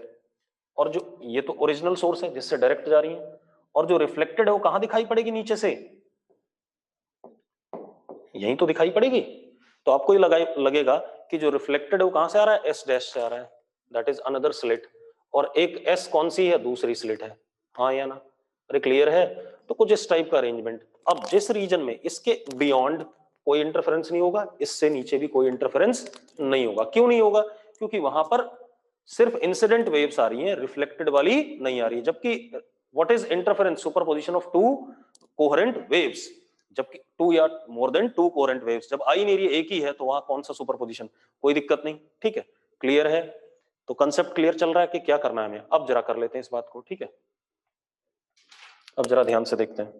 और जो ये तो ओरिजिनल सोर्स है जिससे डायरेक्ट जा रही है, और जो रिफ्लेक्टेड है वो कहां दिखाई पड़ेगी, नीचे से, यहीं तो दिखाई पड़ेगी। तो आपको ये लगेगा कि जो रिफ्लेक्टेड है वो कहां से आ रहा है, एस डैश से आ रहा है, दैट इज अनदर स्लिट, और एक एस कौन सी है, दूसरी स्लिट है, हाँ या ना, अरे क्लियर है। तो कुछ इस टाइप का अरेंजमेंट। अब जिस रीजन में इसके बियॉन्ड कोई इंटरफेरेंस नहीं होगा, इससे नीचे भी कोई इंटरफेरेंस नहीं होगा, क्यों नहीं होगा, क्योंकि वहां पर सिर्फ इंसिडेंट वेव्स आ रही हैं, रिफ्लेक्टेड वाली नहीं आ रही है। जबकि what is interference, superposition of to coherent waves, जबकि टू या more than to coherent waves, जब आ ही नहीं रही एक ही है तो वहां कौन सा सुपरपोजिशन, कोई दिक्कत नहीं, ठीक है, क्लियर है। तो कंसेप्ट क्लियर चल रहा है कि क्या करना है हमें, अब जरा कर लेते हैं इस बात को, ठीक है। अब जरा ध्यान से देखते हैं,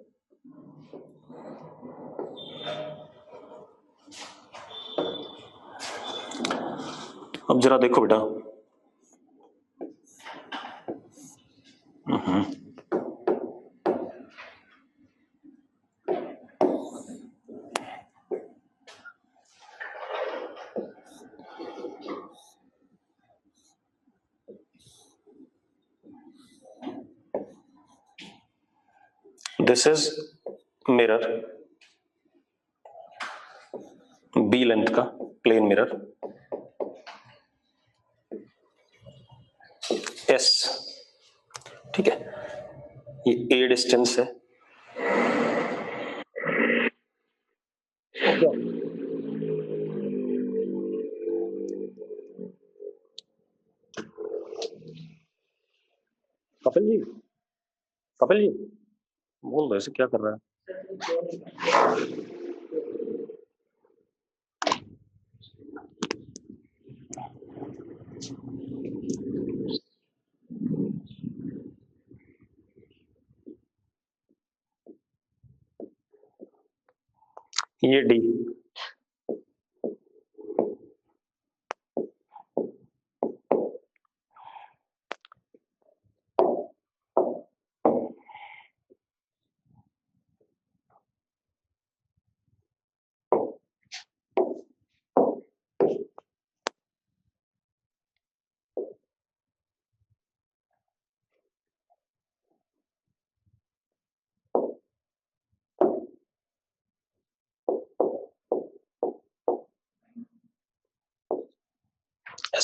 अब जरा देखो बेटा, this is mirror, b length का प्लेन मिरर, एस, ठीक है, ये ए डिस्टेंस है, कपिल जी, कपिल जी बोल दो ऐसे क्या कर रहा है। ये डी,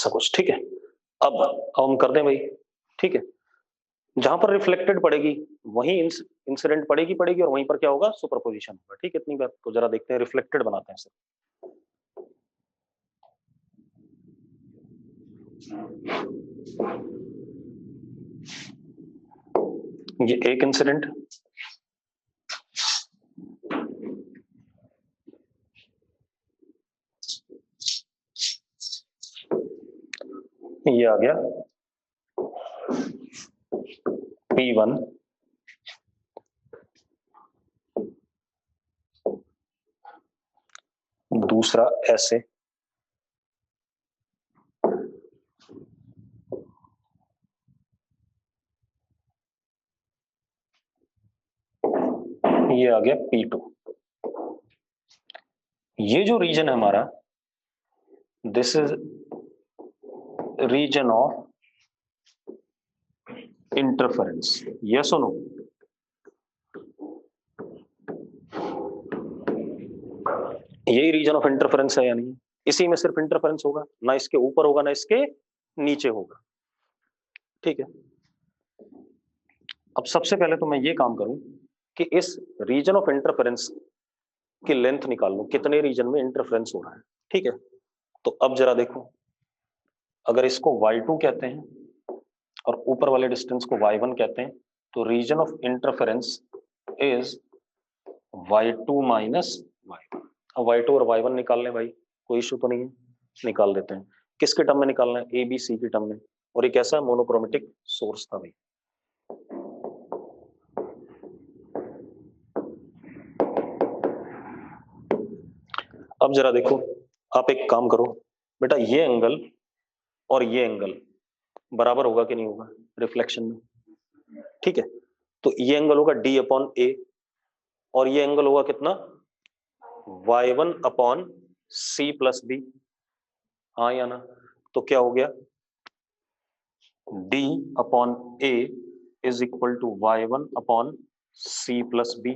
ऐसा कुछ, ठीक है। अब हम कर दें भाई, ठीक है। जहां पर रिफ्लेक्टेड पड़ेगी वहीं इंसिडेंट पड़ेगी और वहीं पर क्या होगा, सुपरपोजिशन होगा, ठीक है। इतनी बात तो जरा देखते हैं, रिफ्लेक्टेड बनाते हैं सर। ये एक इंसिडेंट, ये आ गया P1, दूसरा ऐसे, ये आ गया P2। ये जो रीजन है हमारा, this is region of interference, yes और नो? यही रीजन ऑफ इंटरफेरेंस है या नहीं? इसी में सिर्फ इंटरफेरेंस होगा, ना इसके ऊपर होगा ना इसके नीचे होगा, ठीक है। अब सबसे पहले तो मैं ये काम करूं कि इस रीजन ऑफ इंटरफेरेंस की लेंथ निकाल लूं, कितने रीजन में इंटरफेरेंस हो रहा है, ठीक है। तो अब जरा देखो, अगर इसको y2 कहते हैं और ऊपर वाले डिस्टेंस को y1 कहते हैं, तो region of interference is y2 minus y1। अब y2 और y1 निकाल लें भाई, कोई इशू तो नहीं है, निकाल देते हैं। किसके टर्म में निकालना है? ए बी सी के टर्म में। और ये कैसा मोनोक्रोमेटिक सोर्स था भाई। अब जरा देखो, आप एक काम करो बेटा, ये एंगल और ये एंगल बराबर होगा कि नहीं होगा रिफ्लेक्शन में, ठीक है। तो ये एंगल होगा d अपॉन ए और ये एंगल होगा कितना, y1 upon c plus B, हाँ या ना? तो क्या हो गया, d upon a is equal to y1 upon c plus b.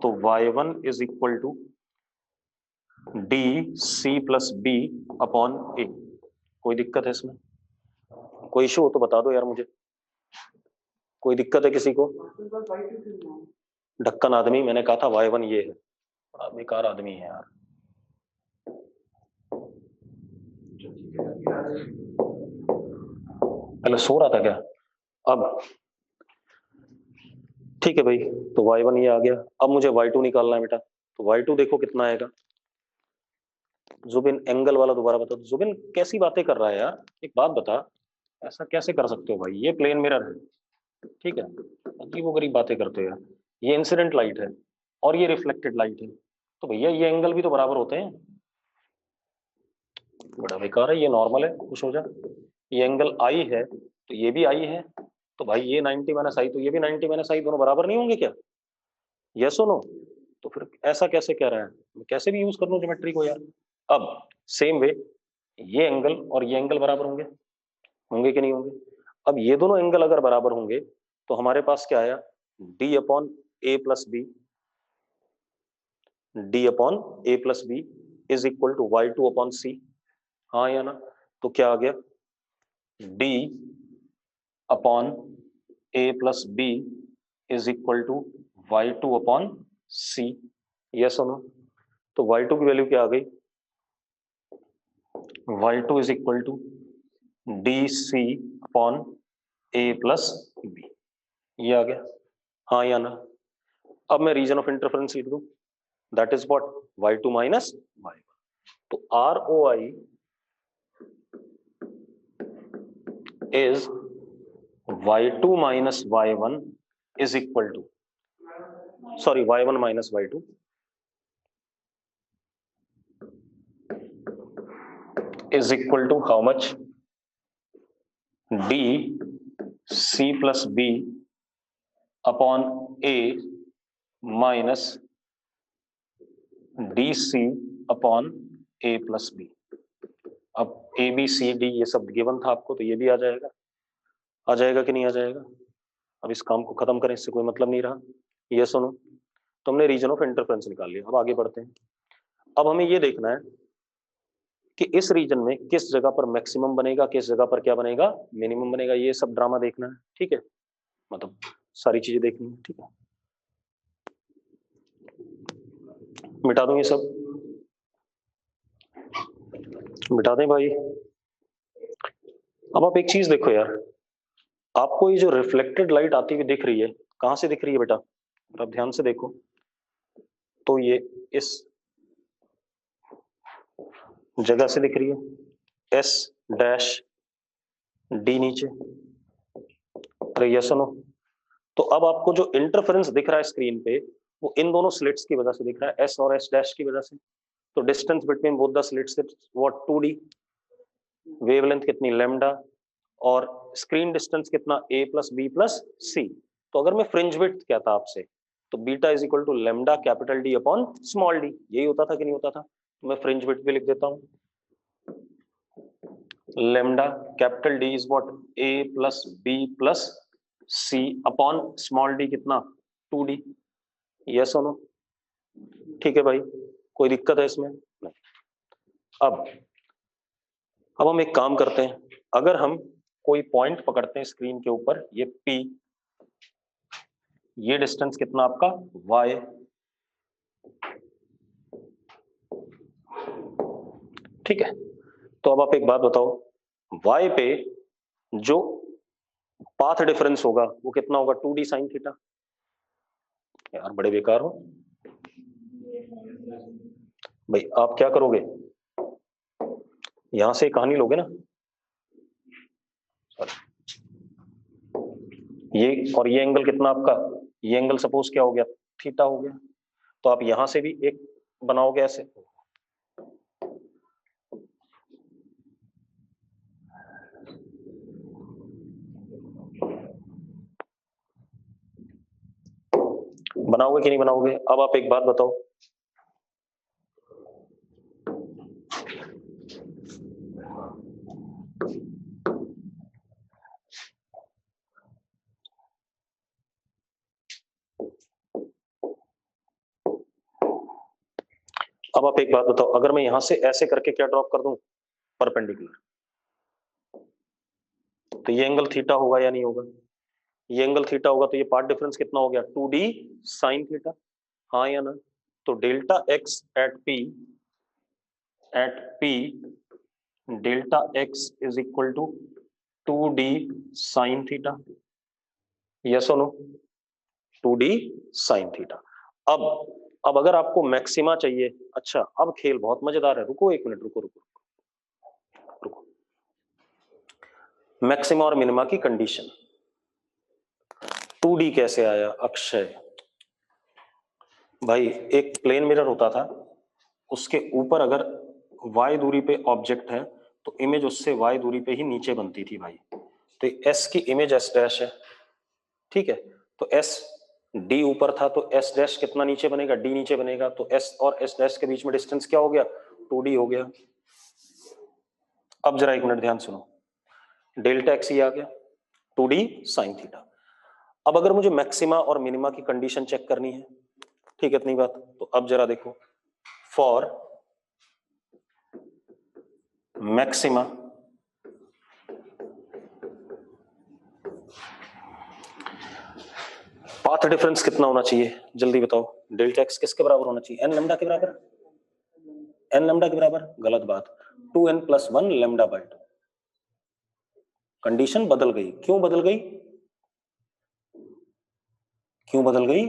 तो y1 is equal to d c plus b upon a. कोई दिक्कत है इसमें? कोई इशू हो तो बता दो यार मुझे, कोई दिक्कत है किसी को? ढक्कन आदमी, मैंने कहा था y1 ये है, बड़ा बेकार आदमी है यार। पहले सो रहा था क्या? अब ठीक है भाई, तो y1 ये आ गया। अब मुझे y2 निकालना है बेटा, तो y2 देखो कितना आएगा। जुबिन एंगल वाला दोबारा बता दो। जुबिन कैसी बातें कर रहा है यार, एक बात बता, ऐसा कैसे कर सकते हो भाई? ये प्लेन मिरर है, ठीक है, अजीब वो गरीब बातें करते हो यार। ये इंसिडेंट लाइट है और ये रिफ्लेक्टेड लाइट है, तो भैया ये एंगल भी तो बराबर होते हैं। बड़ा बेकार है, ये नॉर्मल है, खुश हो जा। ये एंगल आई है तो ये भी आई है, तो भाई ये 90 माइनस आई तो ये भी 90 माइनस आई, दोनों बराबर नहीं होंगे क्या? यस और नो? तो फिर ऐसा कैसे कह रहा है, मैं कैसे भी यूज कर लूं ज्योमेट्री को यार। अब सेम वे ये एंगल और ये एंगल बराबर होंगे, होंगे कि नहीं होंगे? अब ये दोनों एंगल अगर बराबर होंगे तो हमारे पास क्या आया, d upon a plus b, d upon a plus b is equal to y2 upon c, हाँ या ना? तो क्या आ गया, d upon a plus b is equal to y2 upon c, yes और नो? तो y2 की वैल्यू क्या आ गई, y2 is equal to d c upon a plus b, ये आ गया, हाँ या ना? अब मैं रीजन ऑफ इंटरफेरेंस लिख दूं, that is what, y2 minus y1। तो ROI is y2 minus y1 is equal to, sorry, y1 minus y2 is equal to how much, d c plus b upon a minus dc upon a plus b। अब A B C D ये सब given था आपको, तो ये भी आ जाएगा, आ जाएगा कि नहीं आ जाएगा? अब इस काम को खत्म करें, इससे कोई मतलब नहीं रहा, ये सुनो। तो हमने रीजन ऑफ इंटरफेरेंस निकाल लिया, अब आगे बढ़ते हैं। अब हमें ये देखना है कि इस रीजन में किस जगह पर मैक्सिमम बनेगा, किस जगह पर क्या बनेगा, मिनिमम बनेगा। ये सब ड्रामा देखना है, ठीक है, मतलब सारी चीजें देखनी है, ठीक है। मिटा दूं ये सब, मिटा दें भाई। अब आप एक चीज देखो यार, आपको ये जो रिफ्लेक्टेड लाइट आती हुई दिख रही है, कहां से दिख रही है बेटा? आप ध्यान से देखो तो ये इस जगह से दिख रही है, एस डैश डी नीचे। अरे यस नो। तो अब आपको जो इंटरफेरेंस दिख रहा है स्क्रीन पे, वो इन दोनों स्लिट्स की वजह से दिख रहा है, एस और एस डैश की वजह से। तो distance between both the slits what 2d, wavelength कितनी लैम्डा, और स्क्रीन डिस्टेंस कितना a plus b plus c. तो अगर मैं फ्रिंज विड्थ कहता आपसे, तो beta is equal to lambda capital D upon small d, यही होता था कि नहीं होता था? तो मैं फ्रिंज विड्थ भी लिख देता हूं, lambda capital D is what a plus b plus c upon small d कितना 2d। यस और नो? ठीक है भाई, कोई दिक्कत है इसमें? नहीं। अब हम एक काम करते हैं, अगर हम कोई पॉइंट पकड़ते हैं स्क्रीन के ऊपर, ये P, ये डिस्टेंस कितना आपका y, ठीक है। तो अब आप एक बात बताओ, y पे जो पाथ डिफरेंस होगा वो कितना होगा? 2d sine theta. यार बड़े बेकार हो भाई, आप क्या करोगे, यहां से कहानी लोगे ना, ये और ये एंगल कितना आपका, ये एंगल सपोज क्या हो गया, थीटा हो गया। तो आप यहां से भी एक बनाओगे ऐसे, बनाओगे कि नहीं बनाओगे? अब आप एक बात बताओ, अब आप एक बात बताओ, अगर मैं यहां से ऐसे करके क्या ड्रॉप कर दूं, परपेंडिकुलर, तो ये एंगल थीटा होगा या नहीं होगा? ये एंगल थीटा होगा, तो ये पार्ट डिफरेंस कितना हो गया? 2d साइन थीटा, हाँ या ना? तो delta x at P delta x is equal to 2d sine theta, yes और नो? 2d sine theta. अब अगर आपको मैक्सिमा चाहिए, अच्छा अब खेल बहुत मजेदार है, रुको एक मिनट, रुको रुको रुको, मैक्सिमा और मिनिमा की कंडीशन। 2d कैसे आया अक्षय? भाई एक प्लेन मिरर होता था, उसके ऊपर अगर y दूरी पे ऑब्जेक्ट है तो इमेज उससे y दूरी पे ही नीचे बनती थी भाई। तो s की इमेज s डैश है, ठीक है। तो s d ऊपर था, तो s डैश कितना नीचे बनेगा? d नीचे बनेगा। तो s और s डैश के बीच में डिस्टेंस क्या हो गया? 2d हो गया। अब जरा एक मिनट ध्यान सुनो, डेल्टा एक्स ही आ गया 2d साइन थीटा। अब अगर मुझे मैक्सिमा और मिनिमा की कंडीशन चेक करनी है, ठीक है, इतनी बात। तो अब जरा देखो, फॉर मैक्सिमा पाथ डिफरेंस कितना होना चाहिए, जल्दी बताओ? डेल्टा एक्स किसके बराबर होना चाहिए? एन लैम्डा के बराबर। एन लैम्डा के बराबर? गलत बात, 2n plus 1 lambda by 2। Condition बदल गई, क्यों बदल गई? क्यों बदल गई?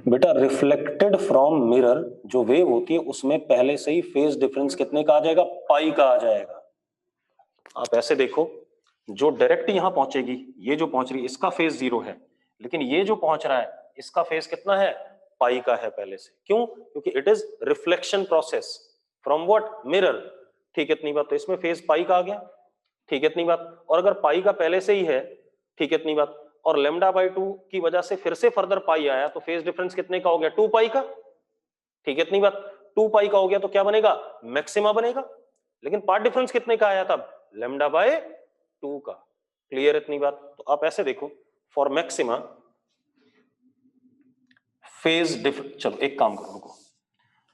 बेटा रिफ्लेक्टेड फ्रॉम मिरर जो वेव होती है उसमें पहले से ही फेज डिफरेंस कितने का आ जाएगा? पाई का आ जाएगा। आप ऐसे देखो, जो डायरेक्ट यहां पहुंचेगी, ये जो पहुंच रही है इसका फेज 0 है, लेकिन ये जो पहुंच रहा है इसका फेज कितना है? पाई का है पहले से। क्यों? क्योंकि it is reflection process from what? Mirror. ठीक है, इतनी बात। तो इसमें फेज पाई का आ गया, ठीक है, इतनी बात। और अगर पाई का पहले से ही है, ठीक है, इतनी बात, और लेमडा बाई 2 की वजह से फिर से फर्दर पाई आया, तो फेज डिफरेंस कितने का हो गया? 2 पाई का, ठीक है, इतनी बात। 2 पाई का हो गया तो क्या बनेगा? मैक्सिमा बनेगा। लेकिन पार्ट डिफरेंस कितने का आया तब? लेमडा बाय 2 का। क्लियर इतनी बात? तो आप ऐसे देखो, फॉर मैक्सिमा फेज डिफरेंस, चलो एक काम करो, रुको,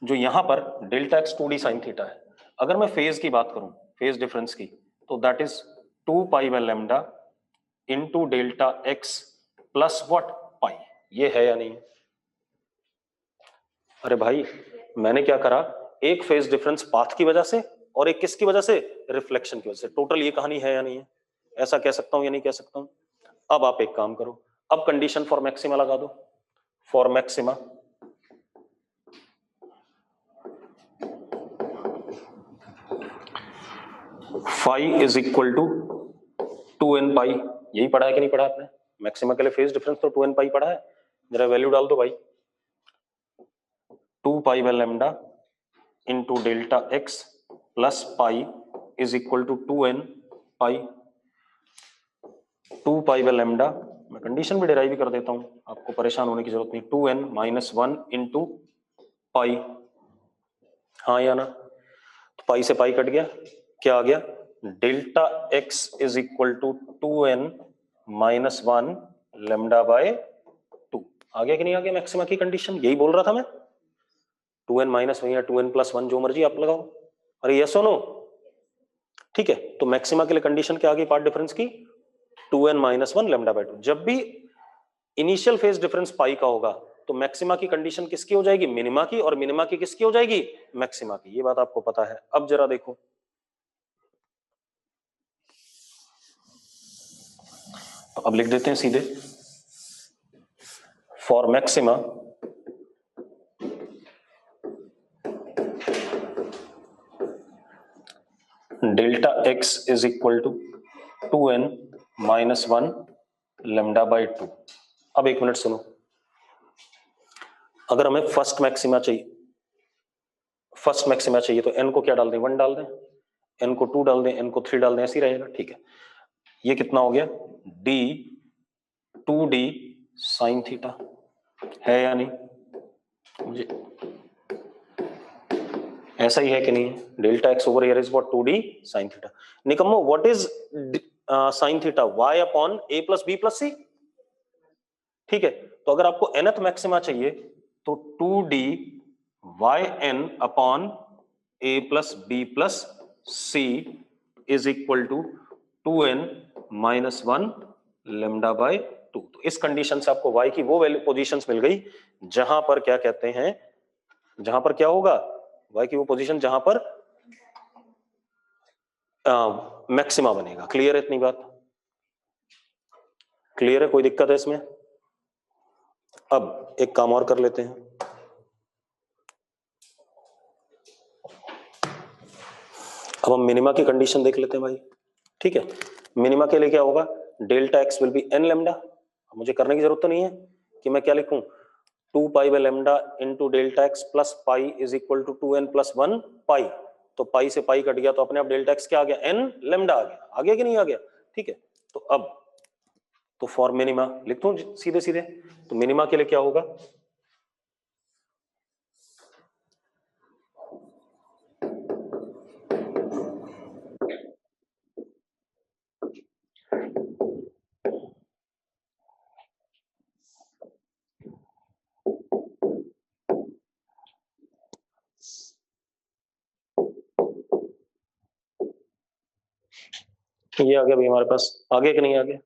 जो यहां पर delta x 2d sine theta है, अगर मैं फेज की बात करूं, फेज डिफरेंस की, तो that is 2 pi by lambda into delta x plus what, pi. ये है या नहीं है? अरे भाई मैंने क्या करा, एक फेज डिफरेंस पाथ की वजह से और एक किसकी वजह से, रिफ्लेक्शन की वजह से। टोटल ये कहानी है या नहीं है? ऐसा कह सकता हूं या नहीं कह सकता हूं? अब आप एक काम करो, अब कंडीशन फॉर मैक्सिमा लगा दो। For maxima phi is equal to 2n pi, यही पढ़ा है कि नहीं पढ़ा आपने? मैक्सिमा के लिए फेज डिफरेंस तो 2n पाई पढ़ा है, जरा वैल्यू डाल दो भाई। 2 pi by lambda into delta x plus pi is equal to 2n pi. 2 pi by lambda, मैं कंडीशन भी डिराइव कर देता हूं, आपको परेशान होने की जरूरत नहीं। 2n माइनस 1 इंटू पाई, हाँ या ना? तो पाई से पाई कट गया, क्या आ गया, delta x is equal to 2n minus 1 lambda by 2। आ गया कि नहीं आ गया मैक्सिमा की कंडीशन? यही बोल रहा था मैं, 2n माइनस 1 या 2n प्लस 1 जो मर्जी आप लगाओ। अरे यस और नो? ठीक है, तो मैक्सिमा के लिए कंडीशन क्या आ गई पार्ट डिफरेंस की, 2n माइनस 1 लेमडा बाय 2। जब भी इनिशियल फेज डिफरेंस पाई का होगा तो मैक्सिमा की कंडीशन किसकी हो जाएगी, मिनिमा की, और मिनिमा की किसकी हो जाएगी, मैक्सिमा की। ये बात आपको पता है। अब जरा देखो, तो अब लिख देते हैं सीधे, for maxima delta x is equal to 2n minus 1 lambda by 2। अब एक मिनट सुनो, अगर हमें फर्स्ट मैक्सिमा चाहिए तो n को क्या डाल दें, 1 डाल दें, n को 2 डाल दें, n को 3 डाल दें, ऐसे ही रहेगा। ठीक है, ये कितना हो गया, d 2d साइन थीटा, है या नहीं? मुझे ऐसा ही है कि नहीं? Delta x over here is what, 2d sine theta. निकम्मो, what is sine theta, y upon a plus b plus c। ठीक है, तो अगर आपको nth मैक्सिमा चाहिए तो 2d yn upon a plus b plus c is equal to 2n minus 1 lambda by 2। तो इस कंडीशन से आपको y की वो वैल्यू पोजीशंस मिल गई जहां पर क्या कहते हैं, जहां पर क्या होगा, y की वो पोजीशन जहां पर मैक्सिमा बनेगा। क्लियर है इतनी बात? क्लियर है? कोई दिक्कत है इसमें? अब एक काम और कर लेते हैं, अब हम मिनिमा की कंडीशन देख लेते हैं भाई। ठीक है, मिनिमा के लिए क्या होगा, delta x will be n lambda. मुझे करने की जरूरत तो नहीं है कि मैं क्या लिखूं, 2 pi by lambda into delta x plus pi is equal to 2n plus 1 pi. तो पाई से पाई कट गया तो अपने आप डेल्टा एक्स क्या आ गया, एन लेमडा आ गया कि नहीं आ गया? ठीक है, तो अब तो फॉर मिनिमा लिख दूं सीधे सीधे, तो मिनिमा के लिए क्या होगा, ये आ गया भाई हमारे पास, आगे कि नहीं आ गया?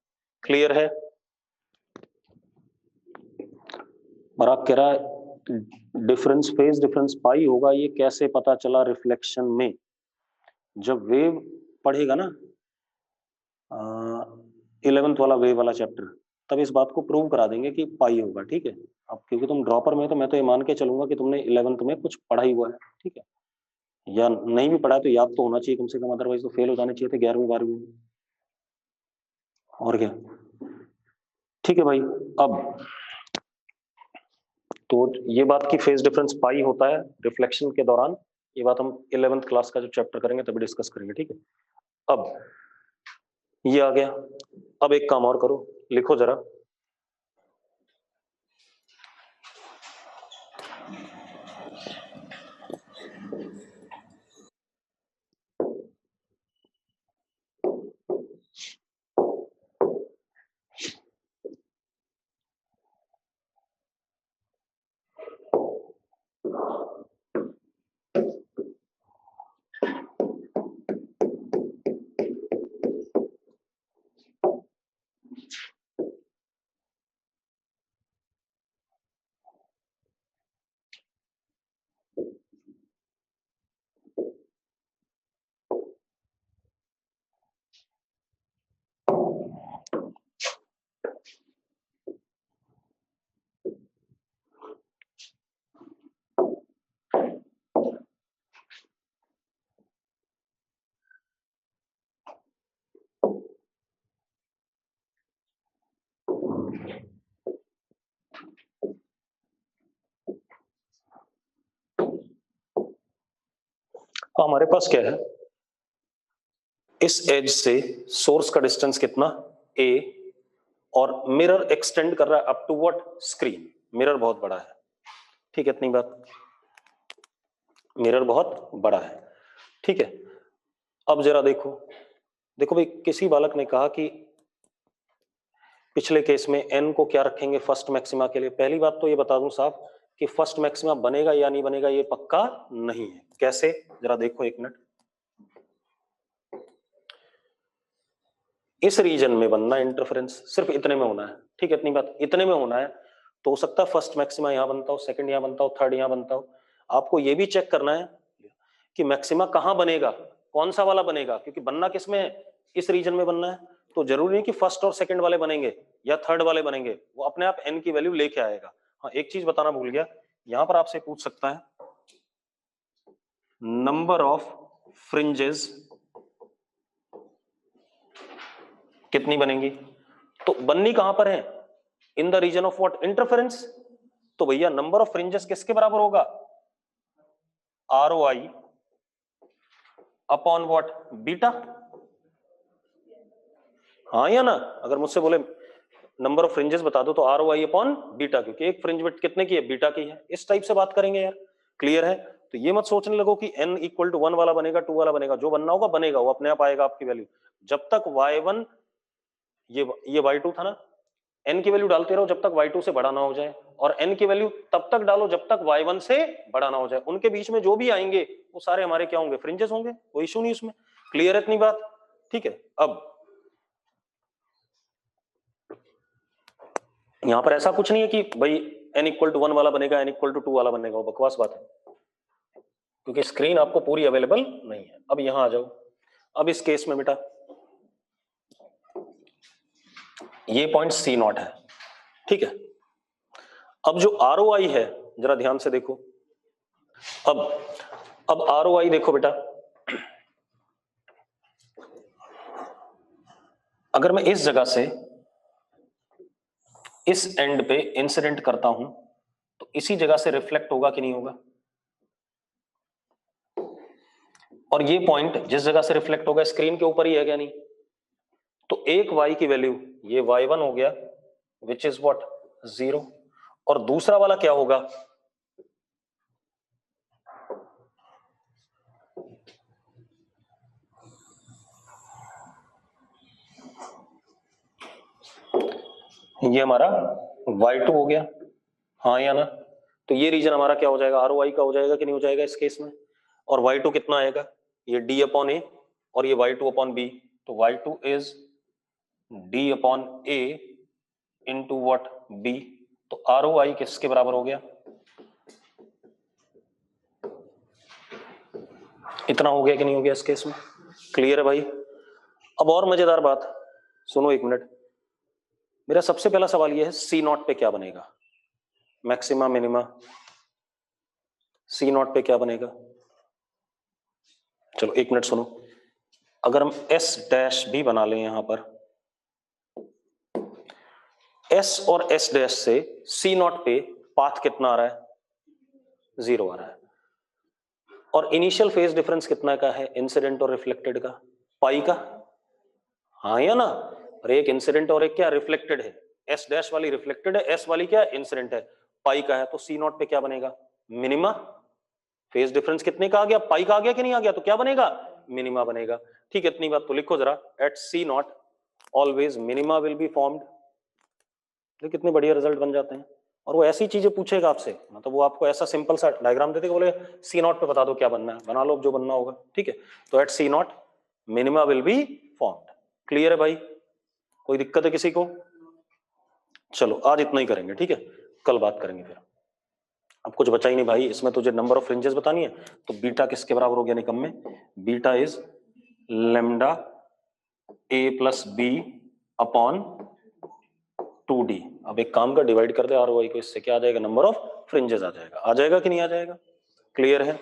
क्लियर है? और आप कह रहा है डिफरेंस, फेज डिफरेंस पाई होगा, ये कैसे पता चला रिफ्लेक्शन में? जब वेव पढ़ेगा ना 11th वाला वेव वाला चैप्टर, तब इस बात को प्रूव करा देंगे कि पाई होगा। ठीक है, अब क्योंकि तुम ड्रॉपर में, तो मैं तो ये मान के चलूंगा कि तुमने 11th में कुछ पढ़ा ही हुआ है। ठीक है, या नहीं भी पढ़ा तो याद तो होना चाहिए कम से कम, अदरवाइज तो फेल हो जाने चाहिए थे 11वीं 12वीं में। और क्या? ठीक है भाई, अब तो ये बात की फेज डिफरेंस पाई होता है रिफ्लेक्शन के दौरान, ये बात हम 11th क्लास का जो चैप्टर करेंगे तभी डिस्कस करेंगे। ठीक है, अब ये आ गया। अब एक काम और करो, लिखो जरा, तो हमारे पास क्या है, इस एज से सोर्स का डिस्टेंस कितना a, और मिरर एक्सटेंड कर रहा है up to what, screen. Mirror बहुत बड़ा है, ठीक है, इतनी बात, मिरर बहुत बड़ा है, ठीक है। अब जरा देखो, देखो भाई, किसी बालक ने कहा कि पिछले केस में n को क्या रखेंगे फर्स्ट मैक्सिमा के लिए। पहली बात तो ये बता दूं साहब कि फर्स्ट मैक्सिमा बनेगा या नहीं बनेगा ये पक्का नहीं है। कैसे, जरा देखो एक मिनट। इस रीजन में बनना इंटरफेरेंस, सिर्फ इतने में होना है, ठीक है, इतनी बात, इतने में होना है। तो हो सकता है फर्स्ट मैक्सिमा यहां बनता हो, सेकंड यहां बनता हो, थर्ड यहां बनता हो। आपको ये भी चेक करना है कि मैक्सिमा कहां बनेगा, कौन सा वाला बनेगा, क्योंकि बनना किसमें है, इस रीजन में बनना है। तो जरूरी नहीं कि फर्स्ट और सेकंड वाले बनेंगे या थर्ड वाले बनेंगे, वो अपने आप n की वैल्यू लेके आएगा। हाँ, एक चीज बताना भूल गया, यहां पर आपसे पूछ सकता है नंबर ऑफ फ्रिंजेस कितनी बनेंगी। तो बननी कहां पर है, in the region of what, interference. तो भैया नंबर ऑफ फ्रिंजेस किसके बराबर होगा, ROI अपॉन व्हाट, बीटा। हाँ या ना, अगर मुझसे बोले नंबर ऑफ फ्रिंजेस बता दो तो ROI अपॉन बीटा, क्योंकि एक फ्रिंज विड्थ कितने की है, बीटा की है। इस टाइप से बात करेंगे यार, क्लियर है। तो ये मत सोचने लगो कि n इक्वल टू 1 वाला बनेगा, 2 वाला बनेगा, जो बनना होगा बनेगा, वो अपने आप आएगा आपकी वैल्यू। जब तक y1, ये y2 था ना, n की वैल्यू डालते रहो जब तक y2 से बड़ा ना हो जाए, और n की वैल्यू तब तक डालो जब तक y1 से बड़ा ना हो जाए। उनके बीच में जो भी आएंगे वो सारे हमारे क्या होंगे, फ्रिंजेस होंगे, कोई इशू नहीं उसमें। क्लियर है इतनी बात, ठीक है। अब यहां पर ऐसा कुछ नहीं है कि भाई n इक्वल टू 1 वाला बनेगा, n इक्वल टू 2 वाला बनेगा, वो बकवास बात है, क्योंकि स्क्रीन आपको पूरी अवेलेबल नहीं है। अब यहां आ जाओ, अब इस केस में बेटा ये पॉइंट C0 है, ठीक है। अब जो ROI है जरा ध्यान से देखो, अब ROI देखो बेटा, अगर मैं इस जगह से इस एंड पे इंसिडेंट करता हूं तो इसी जगह से रिफ्लेक्ट होगा कि नहीं होगा, और ये पॉइंट जिस जगह से रिफ्लेक्ट होगा स्क्रीन के ऊपर ही है क्या नहीं। तो एक y की वैल्यू ये y1 हो गया, विच इज व्हाट, 0, और दूसरा वाला क्या होगा, ये हमारा y2 हो गया, हाँ या ना। तो ये रीजन हमारा क्या हो जाएगा, ROI का हो जाएगा कि नहीं हो जाएगा इस केस में। और y2 कितना आएगा, ये d अपॉन a, और ये y2 अपॉन b। तो y2 is d upon a into what, b। तो ROI किसके बराबर हो गया, इतना हो गया कि नहीं हो गया इस केस में। क्लियर है भाई। अब और मजेदार बात सुनो एक मिनट, मेरा सबसे पहला सवाल यह है C0 पे क्या बनेगा, मैक्सिमा मिनिमा, C0 पे क्या बनेगा। चलो एक मिनट सुनो, अगर हम S डैश भी बना लें यहां पर, S और S डैश से C0 पे पाथ कितना आ रहा है, 0 आ रहा है, और इनिशियल फेज डिफरेंस कितना का है, इंसिडेंट और रिफ्लेक्टेड का, पाई का, हाँ या ना। और एक इंसिडेंट और एक क्या, रिफ्लेक्टेड है, S डैश वाली रिफ्लेक्टेड है, S वाली क्या, इंसिडेंट है, पाई का है। तो C0 पे क्या बनेगा, मिनिमा। फेज डिफरेंस कितने का आ गया, पाई का आ गया कि नहीं आ गया, तो क्या बनेगा, मिनिमा बनेगा। ठीक है, इतनी बात तो लिखो जरा, at C0 always minima will be formed. कितने बढ़िया रिजल्ट बन जाते हैं। और वो ऐसी चीजें पूछेगा आपसे, मतलब वो आपको ऐसा सिंपल सा डायग्राम दे देगा, बोले सी नॉट पे बता दो क्या बनना है, बना लो जो बनना होगा, ठीक है। तो at C naught minima will be formed. Clear है भाई, कोई दिक्कत है किसी को? चलो आज इतना ही करेंगे, ठीक है, कल बात करेंगे फिर। अब कुछ बचा ही नहीं भाई, इसमें तुझे नंबर ऑफ फ्रिंजेस बतानी है, तो बीटा किसके बराबर हो गया निकम में? Beta is lambda a plus b upon 2d। अब एक काम का डिवाइड कर दे आर वाई को, इससे क्या आ जाएगा? नंबर ऑफ फ्रिंजेस आ जाएगा। आ जाएगा कि नहीं आ जाएगा? क्लियर है?